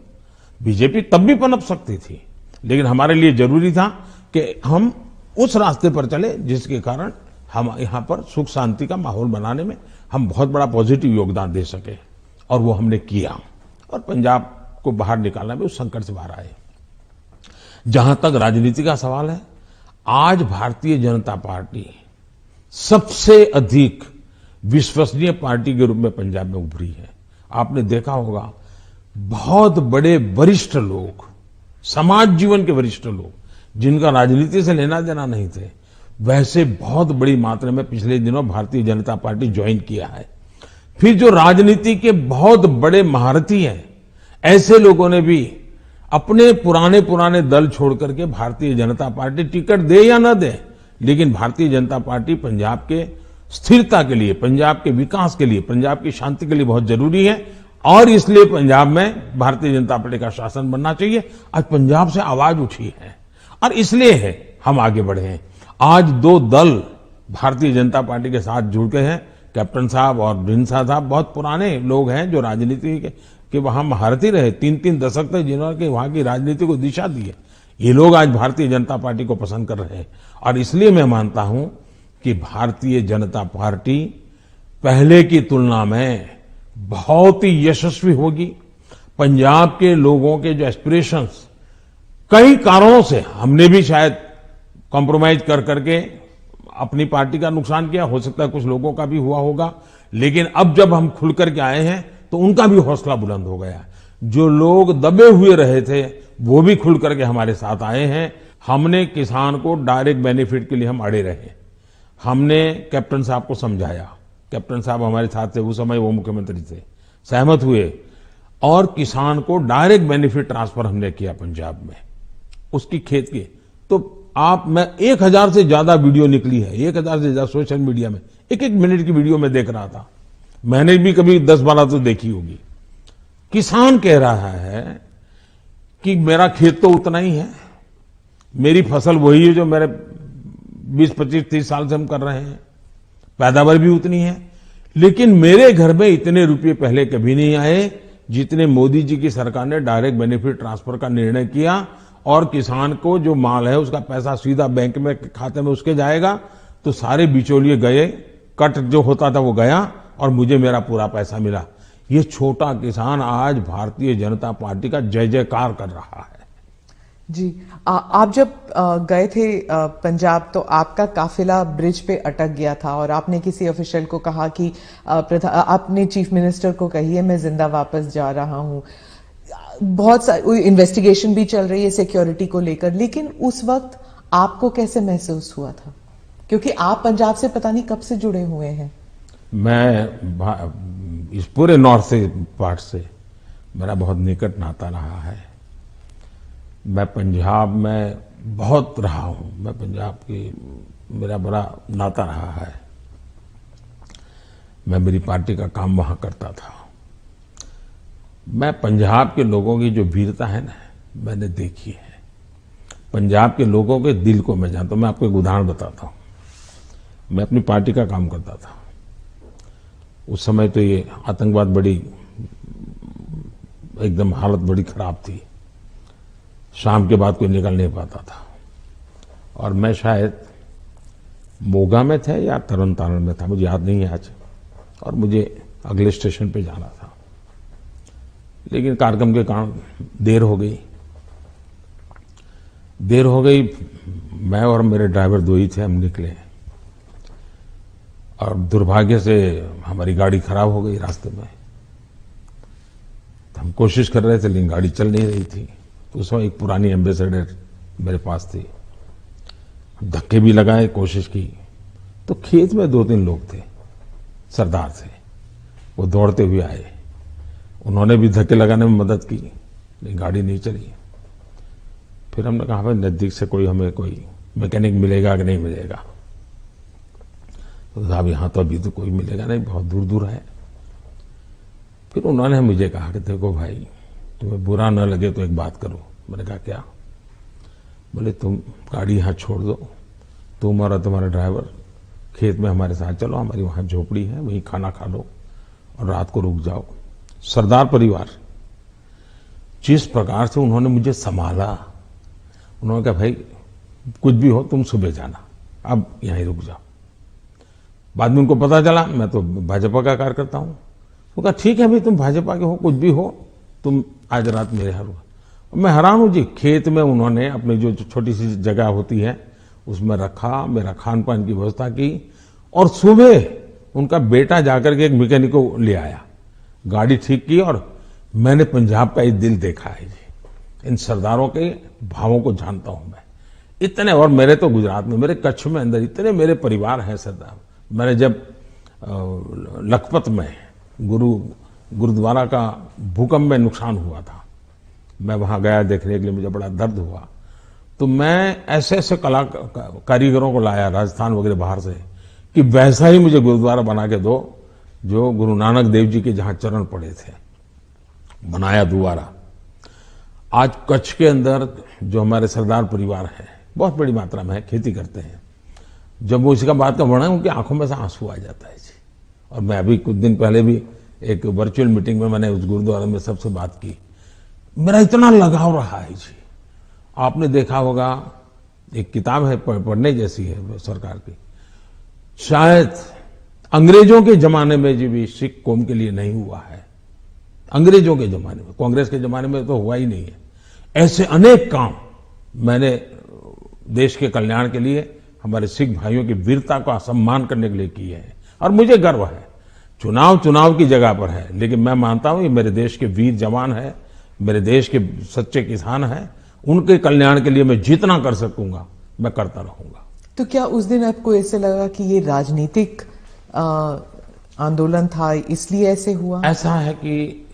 बीजेपी तब भी पनप सकती थी, लेकिन हमारे लिए जरूरी था कि हम उस रास्ते पर चले जिसके कारण हम यहां पर सुख शांति का माहौल बनाने में हम बहुत बड़ा पॉजिटिव योगदान दे सके, और वो हमने किया, और पंजाब को बाहर निकालना में उस संकट से बाहर आए। जहां तक राजनीति का सवाल है, आज भारतीय जनता पार्टी सबसे अधिक विश्वसनीय पार्टी के रूप में पंजाब में उभरी है। आपने देखा होगा, बहुत बड़े वरिष्ठ लोग, समाज जीवन के वरिष्ठ लोग, जिनका राजनीति से लेना देना नहीं थे, वैसे बहुत बड़ी मात्रा में पिछले दिनों भारतीय जनता पार्टी ज्वाइन किया है। फिर जो राजनीति के बहुत बड़े महारथी हैं, ऐसे लोगों ने भी अपने पुराने दल छोड़ करके भारतीय जनता पार्टी टिकट दे या न दे, लेकिन भारतीय जनता पार्टी पंजाब के स्थिरता के लिए, पंजाब के विकास के लिए, पंजाब की शांति के लिए बहुत जरूरी है और इसलिए पंजाब में भारतीय जनता पार्टी का शासन बनना चाहिए। आज पंजाब से आवाज उठी है और इसलिए है हम आगे बढ़े हैं। आज दो दल भारतीय जनता पार्टी के साथ जुड़ गए हैं। कैप्टन साहब और ढींडसा साहब बहुत पुराने लोग हैं जो राजनीति के वहां महारथी रहे, 3-3 दशक तक जिन्होंने वहां की राजनीति को दिशा दी है। ये लोग आज भारतीय जनता पार्टी को पसंद कर रहे हैं और इसलिए मैं मानता हूं कि भारतीय जनता पार्टी पहले की तुलना में बहुत ही यशस्वी होगी। पंजाब के लोगों के जो एस्पिरेशंस, कई कारणों से हमने भी शायद कॉम्प्रोमाइज कर करके अपनी पार्टी का नुकसान किया, हो सकता है कुछ लोगों का भी हुआ होगा, लेकिन अब जब हम खुल करके आए हैं तो उनका भी हौसला बुलंद हो गया। जो लोग दबे हुए रहे थे वो भी खुल करके हमारे साथ आए हैं। हमने किसान को डायरेक्ट बेनिफिट के लिए हम अड़े रहे, हमने कैप्टन साहब को समझाया, कैप्टन साहब हमारे साथ थे, उस समय वो मुख्यमंत्री थे, सहमत हुए और किसान को डायरेक्ट बेनिफिट ट्रांसफर हमने किया पंजाब में उसकी खेत की। तो मैं 1000 से ज्यादा वीडियो निकली है, 1000 से ज्यादा सोशल मीडिया में, एक मिनट की वीडियो में देख रहा था, मैंने भी कभी 10-12 तो देखी होगी। किसान कह रहा है कि मेरा खेत तो उतना ही है, मेरी फसल वही है जो मेरे 20-25-30 साल से हम कर रहे हैं, पैदावार भी उतनी है, लेकिन मेरे घर में इतने रुपये पहले कभी नहीं आए जितने मोदी जी की सरकार ने डायरेक्ट बेनिफिट ट्रांसफर का निर्णय किया और किसान को जो माल है उसका पैसा सीधा बैंक में खाते में उसके जाएगा। तो सारे बिचौलिए गए, कट जो होता था वो गया और मुझे मेरा पूरा पैसा मिला। ये छोटा किसान आज भारतीय जनता पार्टी का जय जयकार कर रहा है। जी, आप जब गए थे पंजाब तो आपका काफिला ब्रिज पे अटक गया था और आपने किसी ऑफिशियल को कहा कि आपने चीफ मिनिस्टर को कही है मैं जिंदा वापस जा रहा हूं। बहुत सारी इन्वेस्टिगेशन भी चल रही है सिक्योरिटी को लेकर, लेकिन उस वक्त आपको कैसे महसूस हुआ था, क्योंकि आप पंजाब से पता नहीं कब से जुड़े हुए हैं? मैं इस पूरे नॉर्थ से पार्ट से मेरा बहुत निकट नाता रहा है। मैं पंजाब में बहुत रहा हूं, मैं पंजाब की मेरा बड़ा नाता रहा है। मैं मेरी पार्टी का काम वहां करता था। मैं पंजाब के लोगों की जो वीरता है ना, मैंने देखी है। पंजाब के लोगों के दिल को मैं जानता हूं। मैं आपको एक उदाहरण बताता हूं। मैं अपनी पार्टी का काम करता था, उस समय तो ये आतंकवाद बड़ी एकदम हालत बड़ी खराब थी, शाम के बाद कोई निकल नहीं पाता था और मैं शायद मोगा में था या तरन तारण में था, मुझे याद नहीं है आज, और मुझे अगले स्टेशन पे जाना था, लेकिन कार्यक्रम के कारण देर हो गई। मैं और मेरे ड्राइवर दो ही थे, हम निकले और दुर्भाग्य से हमारी गाड़ी खराब हो गई रास्ते में। हम कोशिश कर रहे थे लेकिन गाड़ी चल नहीं रही थी। तो उस समय एक पुरानी एम्बेसडर मेरे पास थी, धक्के भी लगाए, कोशिश की, तो खेत में 2-3 लोग थे, सरदार थे, वो दौड़ते हुए आए, उन्होंने भी धक्के लगाने में मदद की लेकिन गाड़ी नहीं चली। फिर हमने कहा भाई नजदीक से हमें कोई मैकेनिक मिलेगा कि नहीं मिलेगा? तो साहब यहाँ तो अभी तो कोई मिलेगा नहीं, बहुत दूर दूर है। फिर उन्होंने मुझे कहा कि देखो भाई, तुम्हें बुरा न लगे तो एक बात करो। मैंने कहा क्या? बोले तुम गाड़ी यहाँ छोड़ दो, तुम और तुम्हारा ड्राइवर खेत में हमारे साथ चलो, हमारी वहाँ झोपड़ी है, वहीं खाना खा लो और रात को रुक जाओ। सरदार परिवार, जिस प्रकार से उन्होंने मुझे संभाला, उन्होंने कहा भाई कुछ भी हो तुम सुबह जाना, अब यहीं रुक जाओ। बाद में उनको पता चला मैं तो भाजपा का कार्यकर्ता हूं। वो कहा ठीक है भाई, तुम भाजपा के हो, कुछ भी हो, तुम आज रात मेरे यहाँ रुको। मैं हैरान हूं जी, खेत में उन्होंने अपनी जो छोटी सी जगह होती है उसमें रखा, मेरा खान पान की व्यवस्था की और सुबह उनका बेटा जाकर के एक मैकेनिक को ले आया, गाड़ी ठीक की। और मैंने पंजाब का एक दिल देखा है जी, इन सरदारों के भावों को जानता हूं मैं इतने। और मेरे तो गुजरात में, मेरे कच्छ में अंदर इतने मेरे परिवार हैं सरदार। मैंने जब लखपत में गुरुद्वारा का भूकंप में नुकसान हुआ था, मैं वहां गया देखने के लिए, मुझे बड़ा दर्द हुआ। तो मैं ऐसे ऐसे कारीगरों को लाया राजस्थान वगैरह बाहर से कि वैसा ही मुझे गुरुद्वारा बना के दो जो गुरु नानक देव जी के जहां चरण पड़े थे। बनाया दोबारा। आज कच्छ के अंदर जो हमारे सरदार परिवार है, बहुत बड़ी मात्रा में है, खेती करते हैं। जब वो इसका बात का वर्णन, उनकी आंखों में से आंसू आ जाता है जी। और मैं अभी कुछ दिन पहले भी एक वर्चुअल मीटिंग में मैंने उस गुरुद्वारा में सबसे बात की। मेरा इतना लगाव रहा है जी। आपने देखा होगा, एक किताब है पढ़ने जैसी है सरकार की, शायद अंग्रेजों के जमाने में जी भी सिख कौम के लिए नहीं हुआ है। अंग्रेजों के जमाने में, कांग्रेस के जमाने में तो हुआ ही नहीं है। ऐसे अनेक काम मैंने देश के कल्याण के लिए, हमारे सिख भाइयों की वीरता का सम्मान करने के लिए किए हैं। और मुझे गर्व है। चुनाव की जगह पर है, लेकिन मैं मानता हूं ये मेरे देश के वीर जवान है, मेरे देश के सच्चे किसान हैं। उनके कल्याण के लिए मैं जितना कर सकूंगा मैं करता रहूंगा। तो क्या उस दिन आपको ऐसे लगा कि ये राजनीतिक आंदोलन था, इसलिए ऐसे हुआ? ऐसा है कि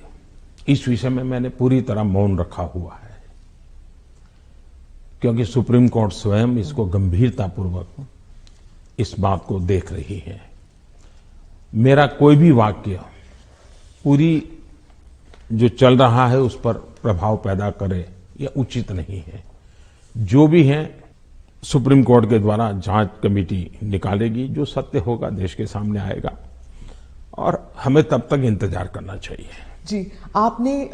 इस विषय में मैंने पूरी तरह मौन रखा हुआ है, क्योंकि सुप्रीम कोर्ट स्वयं इसको गंभीरतापूर्वक इस बात को देख रही है। मेरा कोई भी वाक्य पूरी जो चल रहा है उस पर प्रभाव पैदा करे, यह उचित नहीं है। जो भी है सुप्रीम कोर्ट के द्वारा जांच कमेटी निकालेगी, जो सत्य होगा देश के सामने आएगा, और हमें तब तक इंतजार करना चाहिए। जी, आपने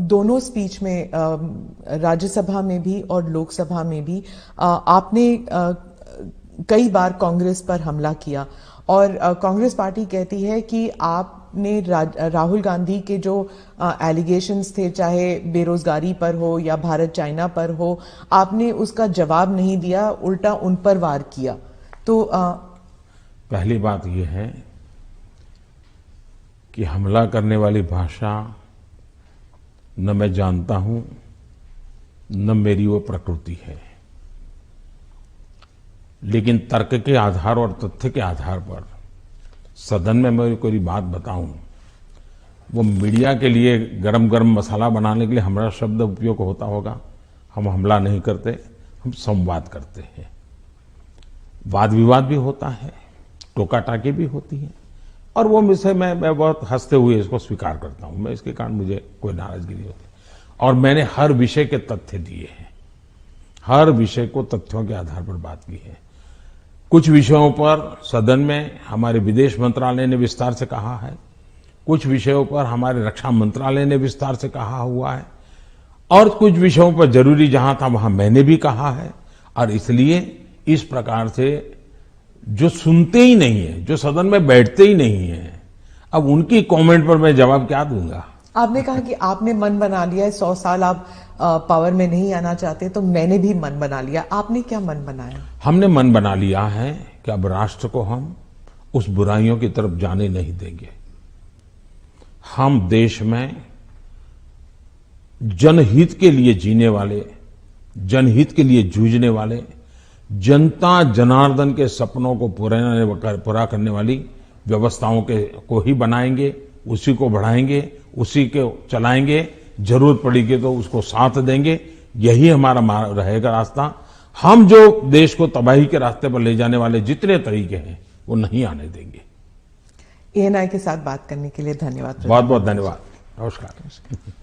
दोनों स्पीच में, राज्यसभा में भी और लोकसभा में भी, आपने कई बार कांग्रेस पर हमला किया। और कांग्रेस पार्टी कहती है कि आपने राहुल गांधी के जो एलिगेशंस थे, चाहे बेरोजगारी पर हो या भारत चाइना पर हो, आपने उसका जवाब नहीं दिया, उल्टा उन पर वार किया। तो पहली बात यह है कि हमला करने वाली भाषा न मैं जानता हूं, न मेरी वो प्रकृति है। लेकिन तर्क के आधार और तथ्य के आधार पर सदन में मैं कोई बात बताऊं, वो मीडिया के लिए गरम गरम मसाला बनाने के लिए हमारा शब्द उपयोग होता होगा। हम हमला नहीं करते, हम संवाद करते हैं। वाद विवाद भी होता है, टोका टाकी भी होती है, और वो विषय मैं बहुत हंसते हुए इसको स्वीकार करता हूं। मैं इसके कारण मुझे कोई नाराजगी नहीं होती। और मैंने हर विषय के तथ्य दिए हैं, हर विषय को तथ्यों के आधार पर बात की है। कुछ विषयों पर सदन में हमारे विदेश मंत्रालय ने विस्तार से कहा है, कुछ विषयों पर हमारे रक्षा मंत्रालय ने विस्तार से कहा हुआ है, और कुछ विषयों पर जरूरी जहां था वहां मैंने भी कहा है। और इसलिए इस प्रकार से जो सुनते ही नहीं है, जो सदन में बैठते ही नहीं है, अब उनकी कमेंट पर मैं जवाब क्या दूंगा? आपने कहा कि आपने मन बना लिया है, 100 साल आप पावर में नहीं आना चाहते, तो मैंने भी मन बना लिया। आपने क्या मन बनाया? हमने मन बना लिया है कि अब राष्ट्र को हम उस बुराइयों की तरफ जाने नहीं देंगे। हम देश में जनहित के लिए जीने वाले, जनहित के लिए जूझने वाले, जनता जनार्दन के सपनों को पूरा करने वाली व्यवस्थाओं को ही बनाएंगे, उसी को बढ़ाएंगे, उसी को चलाएंगे। जरूरत पड़ेगी तो उसको साथ देंगे। यही हमारा रहेगा रास्ता। हम जो देश को तबाही के रास्ते पर ले जाने वाले जितने तरीके हैं वो नहीं आने देंगे। ANI के साथ बात करने के लिए धन्यवाद। बहुत बहुत धन्यवाद। नमस्कार।